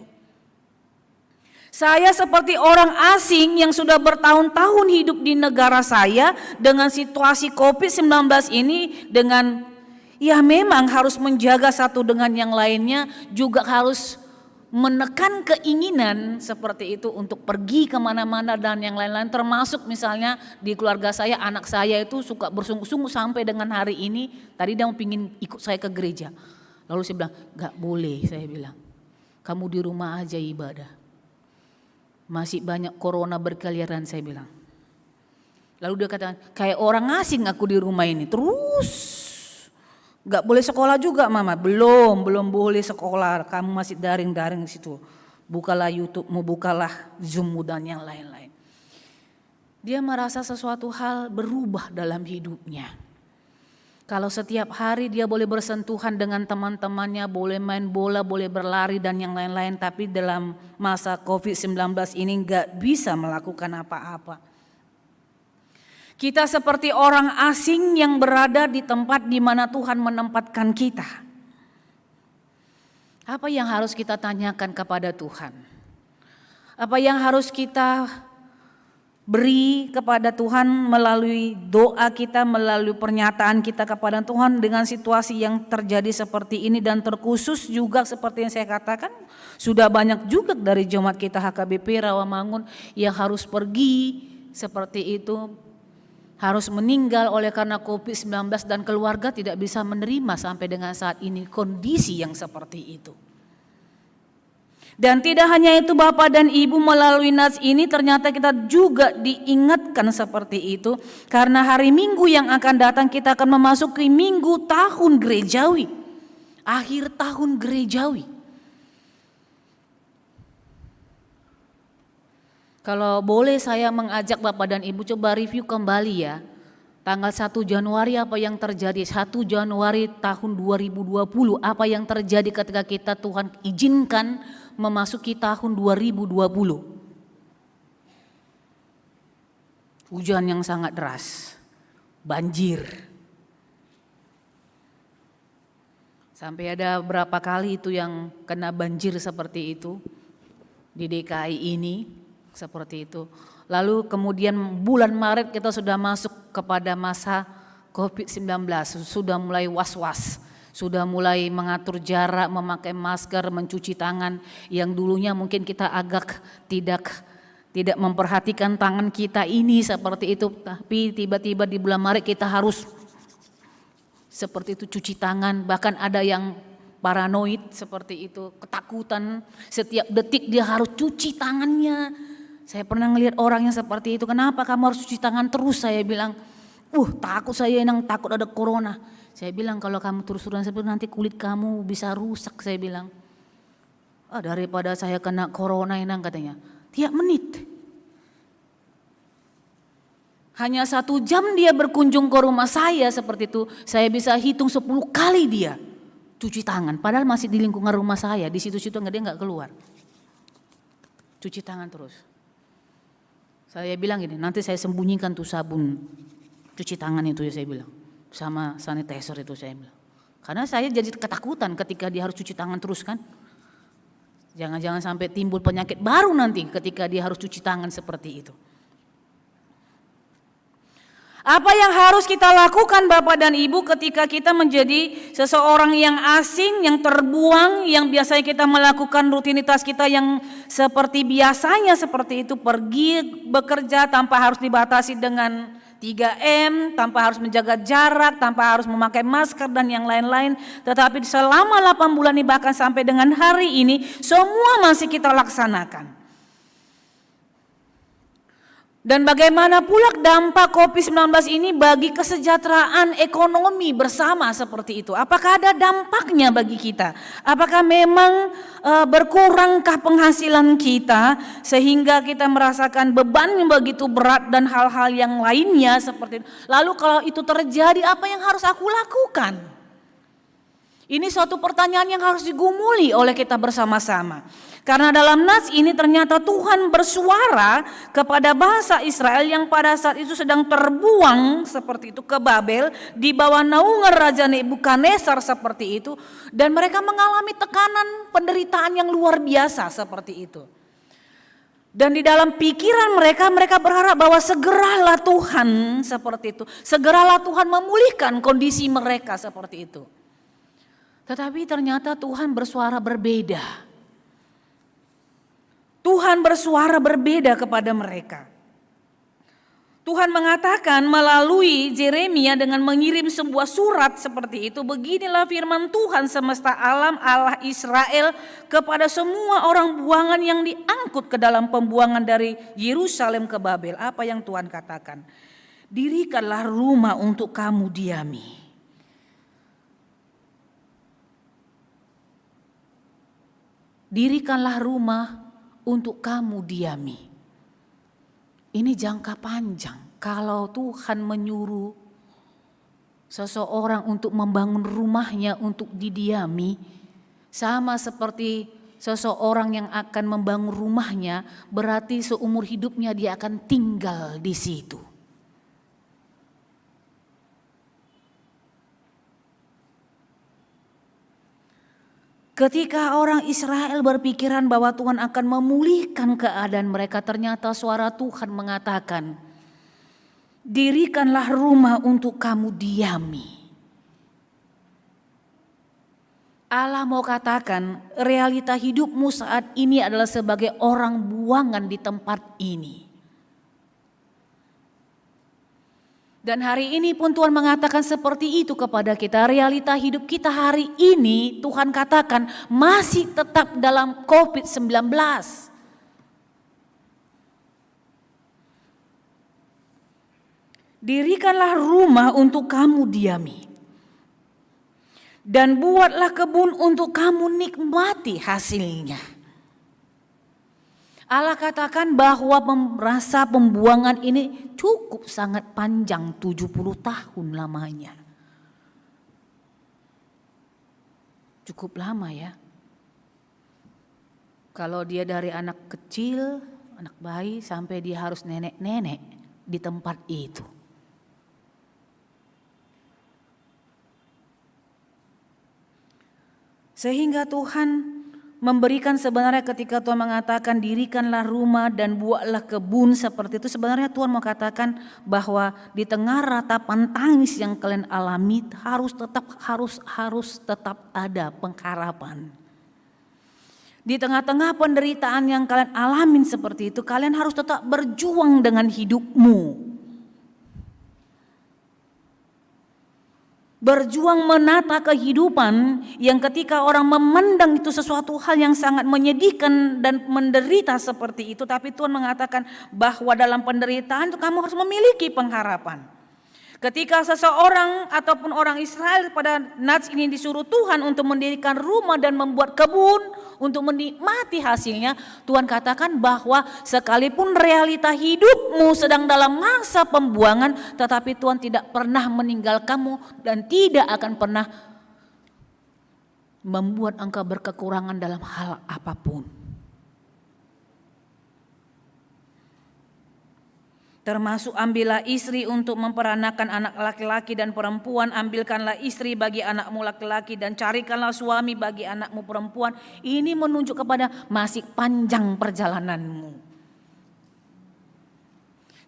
Saya seperti orang asing yang sudah bertahun-tahun hidup di negara saya dengan situasi COVID-19 ini dengan ya memang harus menjaga satu dengan yang lainnya, juga harus menekan keinginan seperti itu untuk pergi kemana-mana dan yang lain-lain, termasuk misalnya di keluarga saya, anak saya itu suka bersungguh-sungguh sampai dengan hari ini, tadi dia mau pingin ikut saya ke gereja. Lalu saya bilang, gak boleh, saya bilang, kamu di rumah aja ibadah. Masih banyak corona berkeliaran, saya bilang. Lalu dia katakan, kayak orang asing aku di rumah ini, terus. Gak boleh sekolah juga mama, belum boleh sekolah, kamu masih daring-daring di situ. Bukalah YouTube-mu, bukalah Zoom-mu dan yang lain-lain. Dia merasa sesuatu hal berubah dalam hidupnya. Kalau setiap hari dia boleh bersentuhan dengan teman-temannya, boleh main bola, boleh berlari dan yang lain-lain, tapi dalam masa COVID-19 ini gak bisa melakukan apa-apa. Kita seperti orang asing yang berada di tempat di mana Tuhan menempatkan kita. Apa yang harus kita tanyakan kepada Tuhan? Apa yang harus kita beri kepada Tuhan melalui doa kita, melalui pernyataan kita kepada Tuhan dengan situasi yang terjadi seperti ini, dan terkhusus juga seperti yang saya katakan, sudah banyak juga dari jemaat kita HKBP Rawamangun yang harus pergi seperti itu, harus meninggal oleh karena COVID-19 dan keluarga tidak bisa menerima sampai dengan saat ini kondisi yang seperti itu. Dan tidak hanya itu Bapak dan Ibu, melalui Nats ini ternyata kita juga diingatkan seperti itu. Karena hari Minggu yang akan datang kita akan memasuki Minggu tahun gerejawi. Akhir tahun gerejawi. Kalau boleh saya mengajak Bapak dan Ibu coba review kembali ya. Tanggal 1 Januari apa yang terjadi? 1 Januari tahun 2020 apa yang terjadi ketika kita Tuhan izinkan memasuki tahun 2020. Hujan yang sangat deras, banjir. Sampai ada berapa kali itu yang kena banjir seperti itu di DKI ini, seperti itu. Lalu kemudian bulan Maret kita sudah masuk kepada masa COVID-19, sudah mulai was-was, sudah mulai mengatur jarak, memakai masker, mencuci tangan, yang dulunya mungkin kita agak tidak memperhatikan tangan kita ini seperti itu, tapi tiba-tiba di bulan Maret kita harus seperti itu cuci tangan, bahkan ada yang paranoid seperti itu, ketakutan setiap detik dia harus cuci tangannya. Saya pernah ngelihat orang yang seperti itu, kenapa kamu harus cuci tangan terus? Saya bilang, takut saya yang takut ada corona. Saya bilang kalau kamu terus-terusan seperti nanti kulit kamu bisa rusak, saya bilang. Daripada saya kena corona enang katanya. Tiap menit. Hanya 1 jam dia berkunjung ke rumah saya seperti itu, saya bisa hitung 10 kali dia cuci tangan. Padahal masih di lingkungan rumah saya, di situ-situ dia nggak keluar. Cuci tangan terus. Saya bilang gini, nanti saya sembunyikan tuh sabun cuci tangan itu ya saya bilang. Sama sanitizer itu saya bilang. Karena saya jadi ketakutan ketika dia harus cuci tangan terus kan. Jangan-jangan sampai timbul penyakit baru nanti ketika dia harus cuci tangan seperti itu. Apa yang harus kita lakukan Bapak dan Ibu ketika kita menjadi seseorang yang asing, yang terbuang, yang biasanya kita melakukan rutinitas kita yang seperti biasanya seperti itu, pergi bekerja tanpa harus dibatasi dengan 3M, tanpa harus menjaga jarak, tanpa harus memakai masker dan yang lain-lain. Tetapi selama 8 bulan ini bahkan sampai dengan hari ini semua masih kita laksanakan. Dan bagaimana pula dampak COVID-19 ini bagi kesejahteraan ekonomi bersama seperti itu? Apakah ada dampaknya bagi kita? Apakah memang berkurangkah penghasilan kita sehingga kita merasakan beban yang begitu berat dan hal-hal yang lainnya seperti itu? Lalu kalau itu terjadi apa yang harus aku lakukan? Ini suatu pertanyaan yang harus digumuli oleh kita bersama-sama. Karena dalam nas ini ternyata Tuhan bersuara kepada bangsa Israel yang pada saat itu sedang terbuang seperti itu ke Babel di bawah naungan Raja Nebukadnezar seperti itu, dan mereka mengalami tekanan penderitaan yang luar biasa seperti itu. Dan di dalam pikiran mereka berharap bahwa segeralah Tuhan seperti itu, segeralah Tuhan memulihkan kondisi mereka seperti itu. Tetapi ternyata Tuhan bersuara berbeda. Tuhan bersuara berbeda kepada mereka. Tuhan mengatakan melalui Yeremia dengan mengirim sebuah surat seperti itu, beginilah firman Tuhan semesta alam Allah Israel kepada semua orang buangan yang diangkut ke dalam pembuangan dari Yerusalem ke Babel. Apa yang Tuhan katakan? Dirikanlah rumah untuk kamu diami. Dirikanlah rumah untuk kamu diami. Ini jangka panjang. Kalau Tuhan menyuruh seseorang untuk membangun rumahnya untuk didiami, sama seperti seseorang yang akan membangun rumahnya, berarti seumur hidupnya dia akan tinggal di situ. Ketika orang Israel berpikiran bahwa Tuhan akan memulihkan keadaan mereka, ternyata suara Tuhan mengatakan, dirikanlah rumah untuk kamu diami. Allah mau katakan, realita hidupmu saat ini adalah sebagai orang buangan di tempat ini. Dan hari ini pun Tuhan mengatakan seperti itu kepada kita. Realita hidup kita hari ini Tuhan katakan masih tetap dalam COVID-19. Dirikanlah rumah untuk kamu diami. Dan buatlah kebun untuk kamu nikmati hasilnya. Allah katakan bahwa rasa pembuangan ini cukup sangat panjang, 70 tahun lamanya. Cukup lama ya. Kalau dia dari anak kecil, anak bayi sampai dia harus nenek-nenek di tempat itu. Sehingga Tuhan memberikan sebenarnya ketika Tuhan mengatakan dirikanlah rumah dan buatlah kebun seperti itu. Sebenarnya Tuhan mau katakan bahwa di tengah ratapan tangis yang kalian alami harus tetap ada pengharapan. Di tengah-tengah penderitaan yang kalian alamin seperti itu, kalian harus tetap berjuang dengan hidupmu. Berjuang menata kehidupan yang ketika orang memandang itu sesuatu hal yang sangat menyedihkan dan menderita seperti itu. Tapi Tuhan mengatakan bahwa dalam penderitaan itu kamu harus memiliki pengharapan. Ketika seseorang ataupun orang Israel pada Nats ini disuruh Tuhan untuk mendirikan rumah dan membuat kebun untuk menikmati hasilnya, Tuhan katakan bahwa sekalipun realita hidupmu sedang dalam masa pembuangan, tetapi Tuhan tidak pernah meninggalkanmu dan tidak akan pernah membuat engkau berkekurangan dalam hal apapun. Termasuk ambillah istri untuk memperanakan anak laki-laki dan perempuan, ambilkanlah istri bagi anakmu laki-laki dan carikanlah suami bagi anakmu perempuan. Ini menunjuk kepada masih panjang perjalananmu.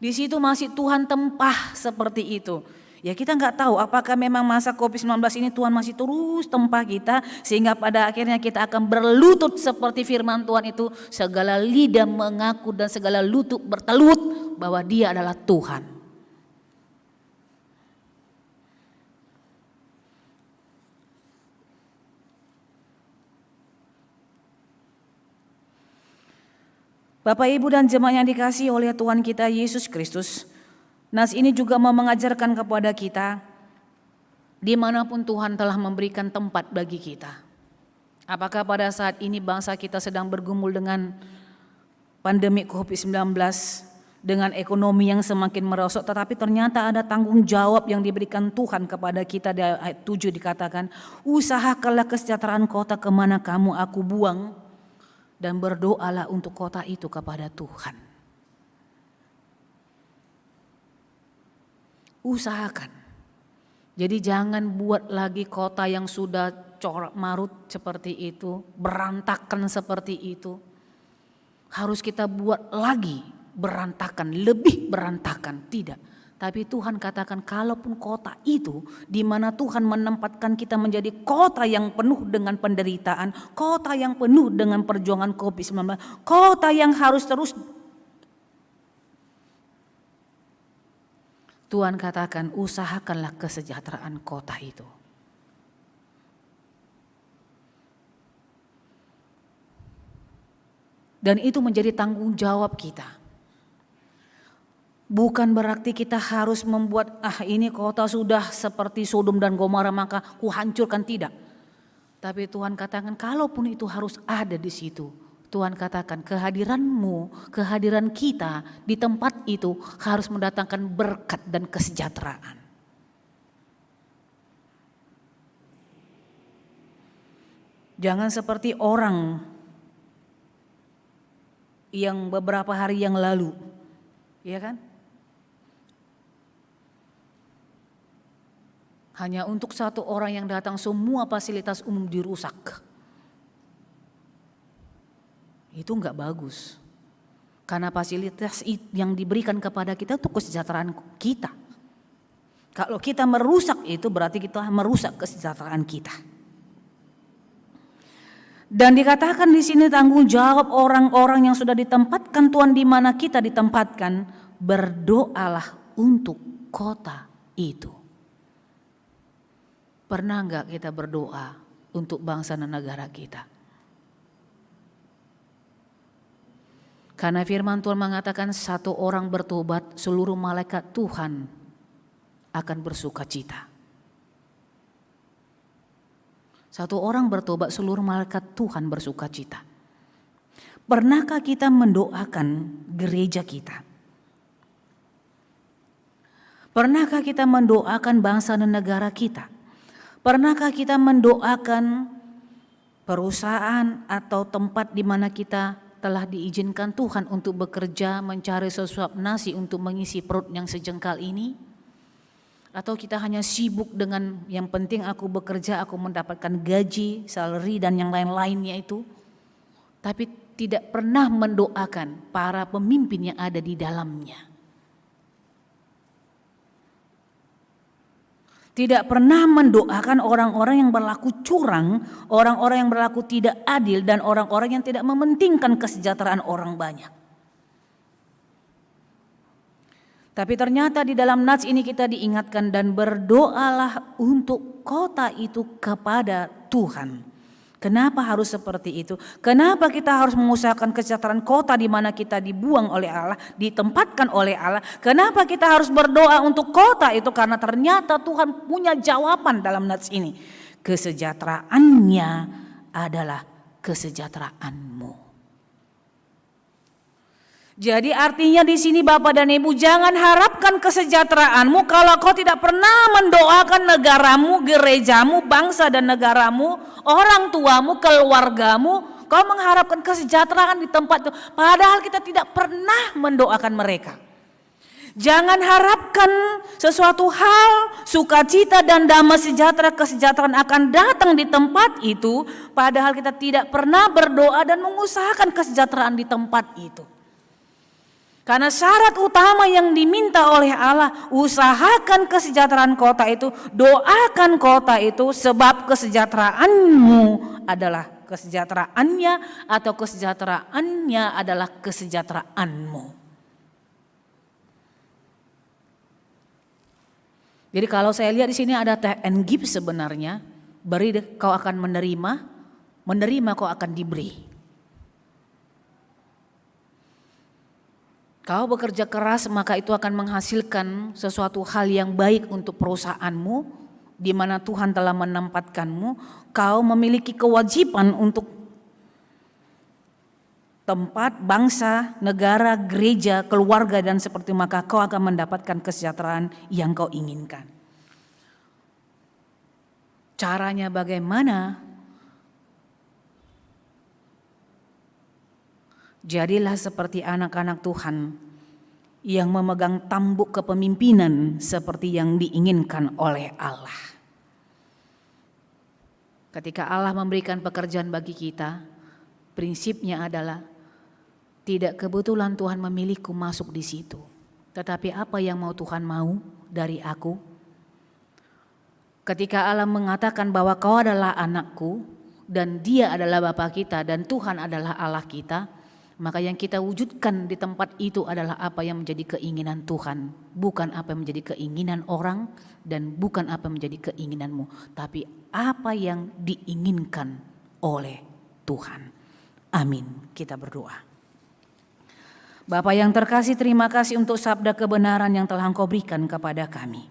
Di situ masih Tuhan tempah seperti itu. Ya kita nggak tahu apakah memang masa COVID-19 ini Tuhan masih terus tempah kita sehingga pada akhirnya kita akan berlutut seperti firman Tuhan itu, segala lidah mengaku dan segala lutut bertelut bahwa Dia adalah Tuhan. Bapak Ibu dan jemaat yang dikasihi oleh Tuhan kita Yesus Kristus, Nas ini juga mau mengajarkan kepada kita dimanapun Tuhan telah memberikan tempat bagi kita. Apakah pada saat ini bangsa kita sedang bergumul dengan pandemi COVID-19, dengan ekonomi yang semakin merosot, tetapi ternyata ada tanggung jawab yang diberikan Tuhan kepada kita. Di ayat 7 dikatakan, usahakanlah kesejahteraan kota kemana kamu aku buang, dan berdoalah untuk kota itu kepada Tuhan. Usahakan. Jadi jangan buat lagi kota yang sudah corak marut seperti itu, berantakan seperti itu. Harus kita buat lagi berantakan, lebih berantakan, tidak. Tapi Tuhan katakan kalaupun kota itu di mana Tuhan menempatkan kita menjadi kota yang penuh dengan penderitaan, kota yang penuh dengan perjuangan COVID-19, kota yang harus terus, Tuhan katakan usahakanlah kesejahteraan kota itu. Dan itu menjadi tanggung jawab kita. Bukan berarti kita harus membuat ini kota sudah seperti Sodom dan Gomora maka kuhancurkan, tidak. Tapi Tuhan katakan kalaupun itu harus ada di situ, Tuhan katakan kehadiranmu, kehadiran kita di tempat itu harus mendatangkan berkat dan kesejahteraan. Jangan seperti orang yang beberapa hari yang lalu, ya kan? Hanya untuk satu orang yang datang semua fasilitas umum dirusak. Itu enggak bagus. Karena fasilitas yang diberikan kepada kita untuk kesejahteraan kita. Kalau kita merusak itu berarti kita merusak kesejahteraan kita. Dan dikatakan di sini tanggung jawab orang-orang yang sudah ditempatkan Tuhan di mana kita ditempatkan, berdoalah untuk kota itu. Pernah enggak kita berdoa untuk bangsa dan negara kita? Karena firman Tuhan mengatakan satu orang bertobat, seluruh malaikat Tuhan akan bersuka cita. Satu orang bertobat, seluruh malaikat Tuhan bersuka cita. Pernahkah kita mendoakan gereja kita? Pernahkah kita mendoakan bangsa dan negara kita? Pernahkah kita mendoakan perusahaan atau tempat di mana kita telah diizinkan Tuhan untuk bekerja mencari sesuap nasi untuk mengisi perut yang sejengkal ini? Atau kita hanya sibuk dengan yang penting aku bekerja, aku mendapatkan gaji, salary dan yang lain-lainnya itu. Tapi tidak pernah mendoakan para pemimpin yang ada di dalamnya. Tidak pernah mendoakan orang-orang yang berlaku curang, orang-orang yang berlaku tidak adil, dan orang-orang yang tidak mementingkan kesejahteraan orang banyak. Tapi ternyata di dalam nats ini kita diingatkan dan berdoalah untuk kota itu kepada Tuhan. Kenapa harus seperti itu? Kenapa kita harus mengusahakan kesejahteraan kota di mana kita dibuang oleh Allah, ditempatkan oleh Allah? Kenapa kita harus berdoa untuk kota itu? Karena ternyata Tuhan punya jawaban dalam nats ini. Kesejahteraannya adalah kesejahteraanmu. Jadi artinya di sini Bapak dan Ibu, jangan harapkan kesejahteraanmu kalau kau tidak pernah mendoakan negaramu, gerejamu, bangsa dan negaramu, orang tuamu, keluargamu. Kau mengharapkan kesejahteraan di tempat itu, padahal kita tidak pernah mendoakan mereka. Jangan harapkan sesuatu hal, sukacita dan damai sejahtera, kesejahteraan akan datang di tempat itu, padahal kita tidak pernah berdoa dan mengusahakan kesejahteraan di tempat itu. Karena syarat utama yang diminta oleh Allah, usahakan kesejahteraan kota itu, doakan kota itu, sebab kesejahteraanmu adalah kesejahteraannya atau kesejahteraannya adalah kesejahteraanmu. Jadi kalau saya lihat di sini ada take and give sebenarnya, beri kau akan menerima, menerima kau akan diberi. Kau bekerja keras maka itu akan menghasilkan sesuatu hal yang baik untuk perusahaanmu, di mana Tuhan telah menempatkanmu. Kau memiliki kewajiban untuk tempat, bangsa, negara, gereja, keluarga dan seperti maka kau akan mendapatkan kesejahteraan yang kau inginkan. Caranya bagaimana? Jadilah seperti anak-anak Tuhan yang memegang tambuk kepemimpinan seperti yang diinginkan oleh Allah. Ketika Allah memberikan pekerjaan bagi kita, prinsipnya adalah tidak kebetulan Tuhan memilihku masuk di situ, tetapi apa yang mau Tuhan mau dari aku. Ketika Allah mengatakan bahwa kau adalah anakku dan Dia adalah Bapa kita dan Tuhan adalah Allah kita, maka yang kita wujudkan di tempat itu adalah apa yang menjadi keinginan Tuhan, bukan apa yang menjadi keinginan orang dan bukan apa yang menjadi keinginanmu, tapi apa yang diinginkan oleh Tuhan. Amin. Kita berdoa. Bapa yang terkasih, terima kasih untuk sabda kebenaran yang telah Engkau berikan kepada kami.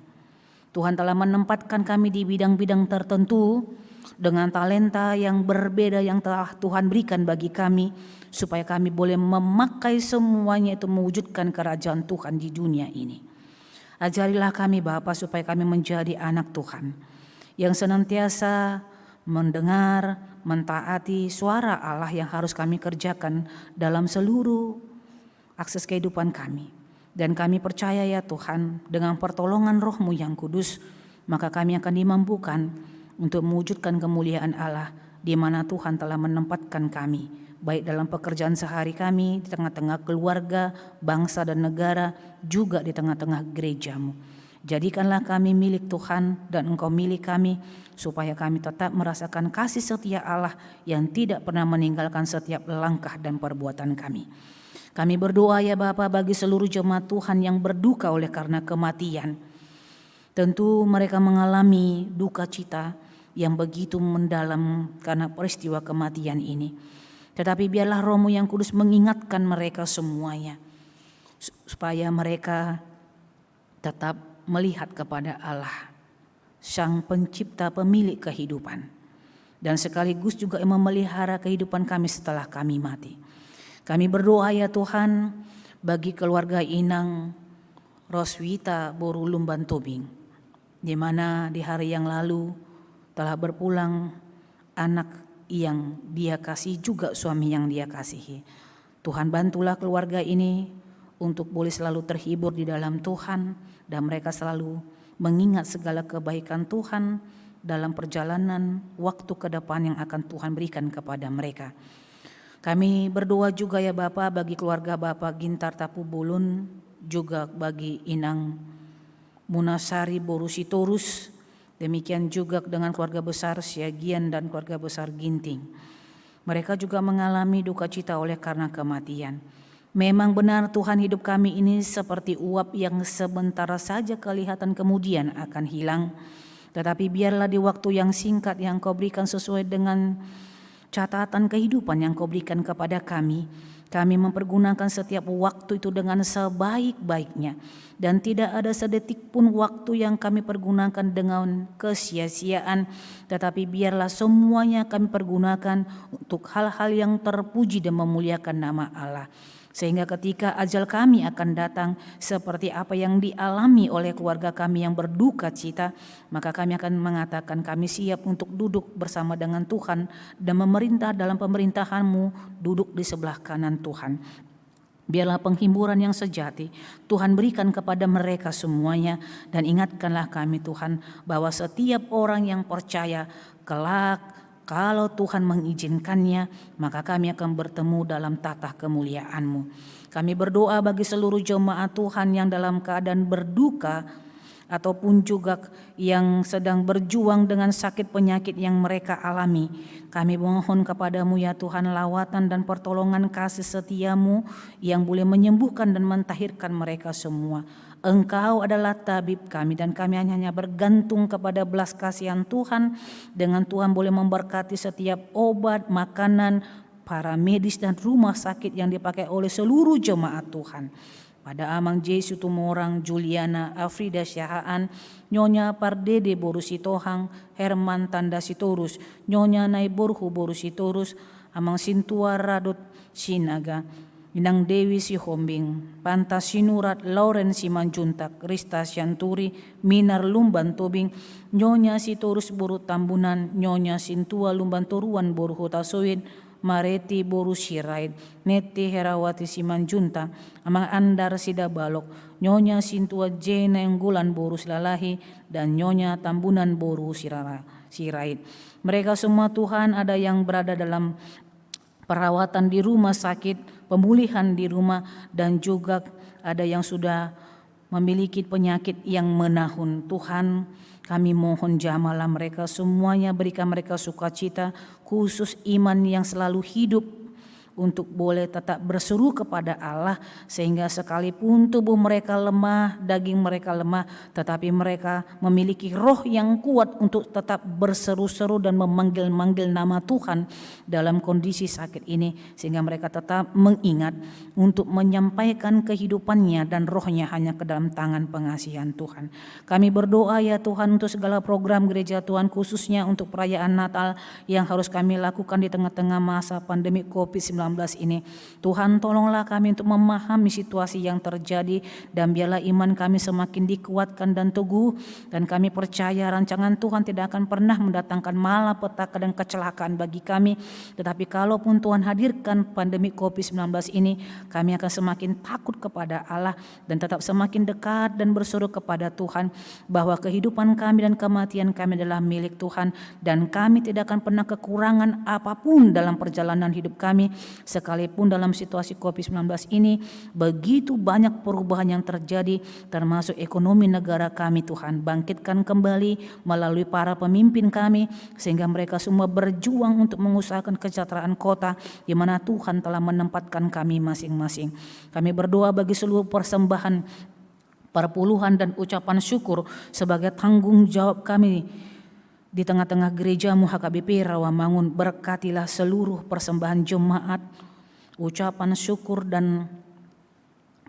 Tuhan telah menempatkan kami di bidang-bidang tertentu dengan talenta yang berbeda yang telah Tuhan berikan bagi kami, supaya kami boleh memakai semuanya itu mewujudkan kerajaan Tuhan di dunia ini. Ajarilah kami Bapa supaya kami menjadi anak Tuhan yang senantiasa mendengar, mentaati suara Allah yang harus kami kerjakan dalam seluruh akses kehidupan kami. Dan kami percaya ya Tuhan, dengan pertolongan Roh-Mu yang kudus, maka kami akan dimampukan untuk mewujudkan kemuliaan Allah di mana Tuhan telah menempatkan kami, baik dalam pekerjaan sehari kami, di tengah-tengah keluarga, bangsa dan negara, juga di tengah-tengah gereja-Mu. Jadikanlah kami milik Tuhan dan Engkau milik kami, supaya kami tetap merasakan kasih setia Allah yang tidak pernah meninggalkan setiap langkah dan perbuatan kami. Kami berdoa ya Bapa bagi seluruh jemaat Tuhan yang berduka oleh karena kematian. Tentu mereka mengalami duka cita yang begitu mendalam karena peristiwa kematian ini. Tetapi biarlah Roh-Mu yang kudus mengingatkan mereka semuanya, supaya mereka tetap melihat kepada Allah, Sang Pencipta pemilik kehidupan, dan sekaligus juga yang memelihara kehidupan kami setelah kami mati. Kami berdoa ya Tuhan bagi keluarga Inang Roswita Boru Lumban Tobing, di mana di hari yang lalu telah berpulang anak yang dia kasih, juga suami yang dia kasihi. Tuhan bantulah keluarga ini untuk boleh selalu terhibur di dalam Tuhan, dan mereka selalu mengingat segala kebaikan Tuhan dalam perjalanan waktu ke depan yang akan Tuhan berikan kepada mereka. Kami berdoa juga ya Bapa bagi keluarga Bapak Gintar Tapu Bulun, juga bagi Inang Munasari Borusitorus, demikian juga dengan keluarga besar Siagian dan keluarga besar Ginting. Mereka juga mengalami duka cita oleh karena kematian. Memang benar Tuhan, hidup kami ini seperti uap yang sebentar saja kelihatan kemudian akan hilang. Tetapi biarlah di waktu yang singkat yang Kau berikan sesuai dengan catatan kehidupan yang Kau berikan kepada kami mempergunakan setiap waktu itu dengan sebaik-baiknya. Dan tidak ada sedetik pun waktu yang kami pergunakan dengan kesia-siaan. Tetapi biarlah semuanya kami pergunakan untuk hal-hal yang terpuji dan memuliakan nama Allah. Sehingga ketika ajal kami akan datang seperti apa yang dialami oleh keluarga kami yang berduka cita, maka kami akan mengatakan kami siap untuk duduk bersama dengan Tuhan dan memerintah dalam pemerintahan-Mu, duduk di sebelah kanan Tuhan. Biarlah penghiburan yang sejati Tuhan berikan kepada mereka semuanya, dan ingatkanlah kami Tuhan bahwa setiap orang yang percaya kelak kalau Tuhan mengizinkannya, maka kami akan bertemu dalam tata kemuliaan-Mu. Kami berdoa bagi seluruh jemaat Tuhan yang dalam keadaan berduka ataupun juga yang sedang berjuang dengan sakit penyakit yang mereka alami. Kami mohon kepadamu ya Tuhan, lawatan dan pertolongan kasih setia-Mu yang boleh menyembuhkan dan mentahirkan mereka semua. Engkau adalah tabib kami, dan kami hanya bergantung kepada belas kasihan Tuhan. Dengan Tuhan boleh memberkati setiap obat, makanan, para medis dan rumah sakit yang dipakai oleh seluruh jemaat Tuhan. Pada Amang Jesu Tumorang, Juliana, Afrida Syahaan, Nyonya Pardede Borusitohang, Herman Tanda Sitorus, Nyonya Naiborhu Borusitorus, Amang Sintua Radot Sinaga, Inang Dewi Sihombing, Pantas Sinurat Lauren Simanjuntak, Rista Sianturi, Minar Lumban Tobing, Nyonya Sitorus Boru Tambunan, Nyonya Sintua Lumban Toruan Boru Hotasoid, Mareti Boru Sirait, Neti Herawati Simanjunta, Amang Andar Sidabalok, Nyonya Sintua Jena Enggulan Boru Silalahi, dan Nyonya Tambunan Boru Sirait. Mereka semua Tuhan ada yang berada dalam perawatan di rumah sakit, pemulihan di rumah, dan juga ada yang sudah memiliki penyakit yang menahun. Tuhan, kami mohon jamalah mereka semuanya, berikan mereka sukacita, khusus iman yang selalu hidup untuk boleh tetap berseru kepada Allah, sehingga sekalipun tubuh mereka lemah, daging mereka lemah, tetapi mereka memiliki roh yang kuat untuk tetap berseru-seru dan memanggil-manggil nama Tuhan dalam kondisi sakit ini, sehingga mereka tetap mengingat untuk menyampaikan kehidupannya dan rohnya hanya ke dalam tangan pengasihan Tuhan. Kami berdoa ya Tuhan untuk segala program gereja Tuhan, khususnya untuk perayaan Natal yang harus kami lakukan di tengah-tengah masa pandemi COVID-19 ini. Tuhan, tolonglah kami untuk memahami situasi yang terjadi, dan biarlah iman kami semakin dikuatkan dan teguh, dan kami percaya rancangan Tuhan tidak akan pernah mendatangkan malapetaka dan kecelakaan bagi kami. Tetapi kalaupun Tuhan hadirkan pandemi COVID-19 ini, kami akan semakin takut kepada Allah dan tetap semakin dekat dan berseru kepada Tuhan bahwa kehidupan kami dan kematian kami adalah milik Tuhan, dan kami tidak akan pernah kekurangan apapun dalam perjalanan hidup kami. Sekalipun dalam situasi COVID-19 ini begitu banyak perubahan yang terjadi, termasuk ekonomi negara kami. Tuhan, bangkitkan kembali melalui para pemimpin kami, sehingga mereka semua berjuang untuk mengusahakan kesejahteraan kota di mana Tuhan telah menempatkan kami masing-masing. Kami berdoa bagi seluruh persembahan, perpuluhan dan ucapan syukur sebagai tanggung jawab kami di tengah-tengah gereja-Mu HKBP Rawamangun. Berkatilah seluruh persembahan jemaat, ucapan syukur dan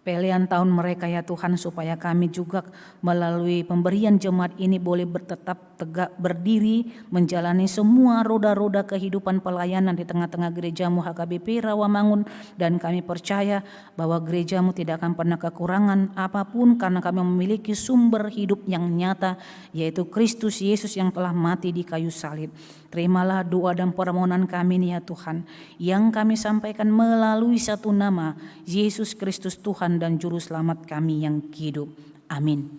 pelian tahun mereka ya Tuhan, supaya kami juga melalui pemberian jemaat ini boleh tetap tegak berdiri menjalani semua roda-roda kehidupan pelayanan di tengah-tengah gereja-Mu HKBP Rawamangun. Dan kami percaya bahwa gereja-Mu tidak akan pernah kekurangan apapun, karena kami memiliki sumber hidup yang nyata, yaitu Kristus Yesus yang telah mati di kayu salib. Terimalah doa dan permohonan kami ini ya Tuhan, yang kami sampaikan melalui satu nama, Yesus Kristus Tuhan dan Juru Selamat kami yang hidup. Amin.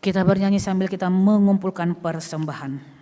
Kita bernyanyi sambil kita mengumpulkan persembahan.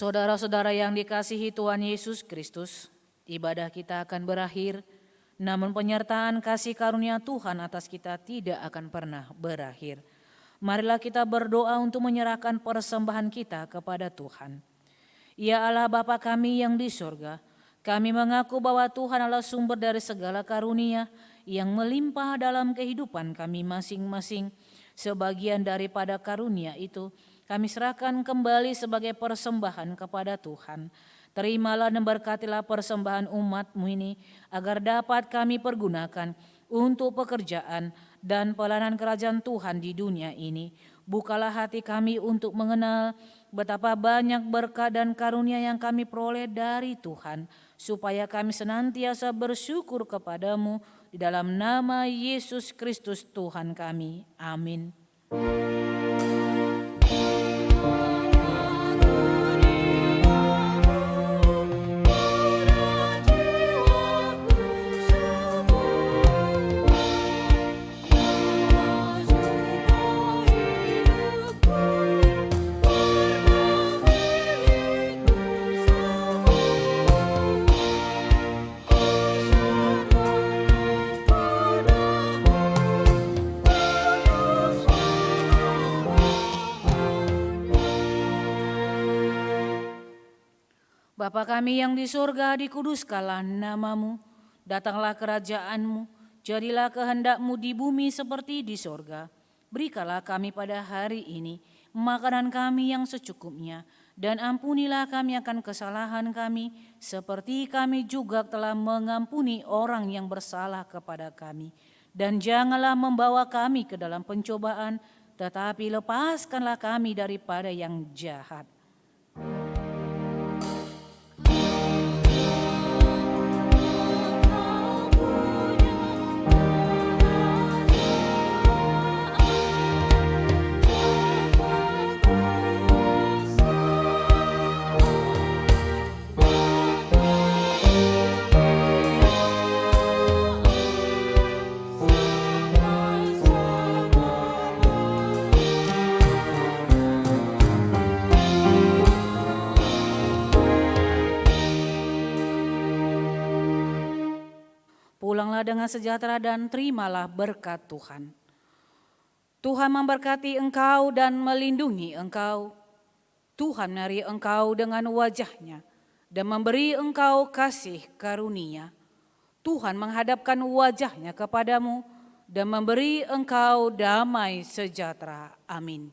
Saudara-saudara yang dikasihi Tuhan Yesus Kristus, ibadah kita akan berakhir, namun penyertaan kasih karunia Tuhan atas kita tidak akan pernah berakhir. Marilah kita berdoa untuk menyerahkan persembahan kita kepada Tuhan. Ya Allah Bapa kami yang di surga, kami mengaku bahwa Tuhan adalah sumber dari segala karunia yang melimpah dalam kehidupan kami masing-masing. Sebagian daripada karunia itu kami serahkan kembali sebagai persembahan kepada Tuhan. Terimalah dan berkatilah persembahan umat-Mu ini agar dapat kami pergunakan untuk pekerjaan dan pelayanan kerajaan Tuhan di dunia ini. Bukalah hati kami untuk mengenal betapa banyak berkat dan karunia yang kami peroleh dari Tuhan, supaya kami senantiasa bersyukur kepadamu di dalam nama Yesus Kristus Tuhan kami. Amin. Bapa kami yang di surga, dikuduskanlah namamu, datanglah kerajaanmu, jadilah kehendak-Mu di bumi seperti di surga. Berikanlah kami pada hari ini makanan kami yang secukupnya, dan ampunilah kami akan kesalahan kami, seperti kami juga telah mengampuni orang yang bersalah kepada kami. Dan janganlah membawa kami ke dalam pencobaan, tetapi lepaskanlah kami daripada yang jahat. Pulanglah dengan sejahtera dan terimalah berkat Tuhan. Tuhan memberkati engkau dan melindungi engkau. Tuhan menyertai engkau dengan wajah-Nya dan memberi engkau kasih karunia. Tuhan menghadapkan wajah-Nya kepadamu dan memberi engkau damai sejahtera. Amin.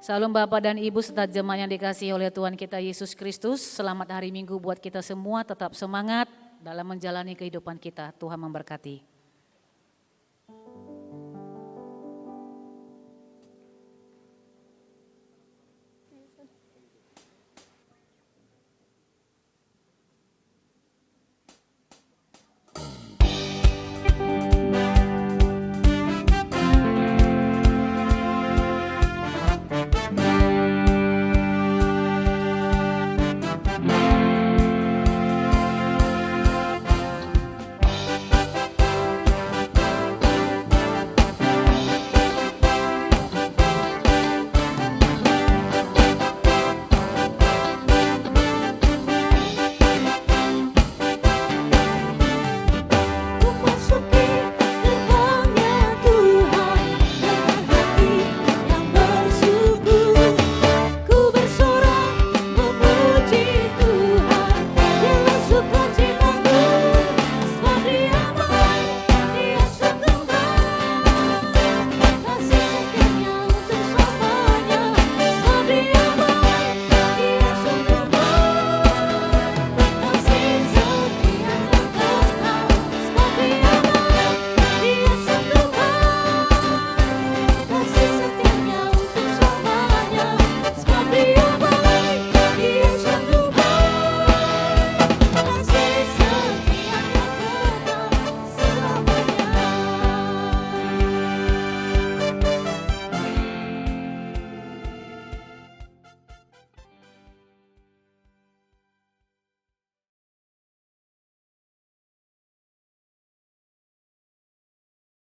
Salam Bapak dan Ibu serta jemaat yang dikasihi oleh Tuhan kita Yesus Kristus. Selamat hari Minggu buat kita semua, tetap semangat dalam menjalani kehidupan kita. Tuhan memberkati.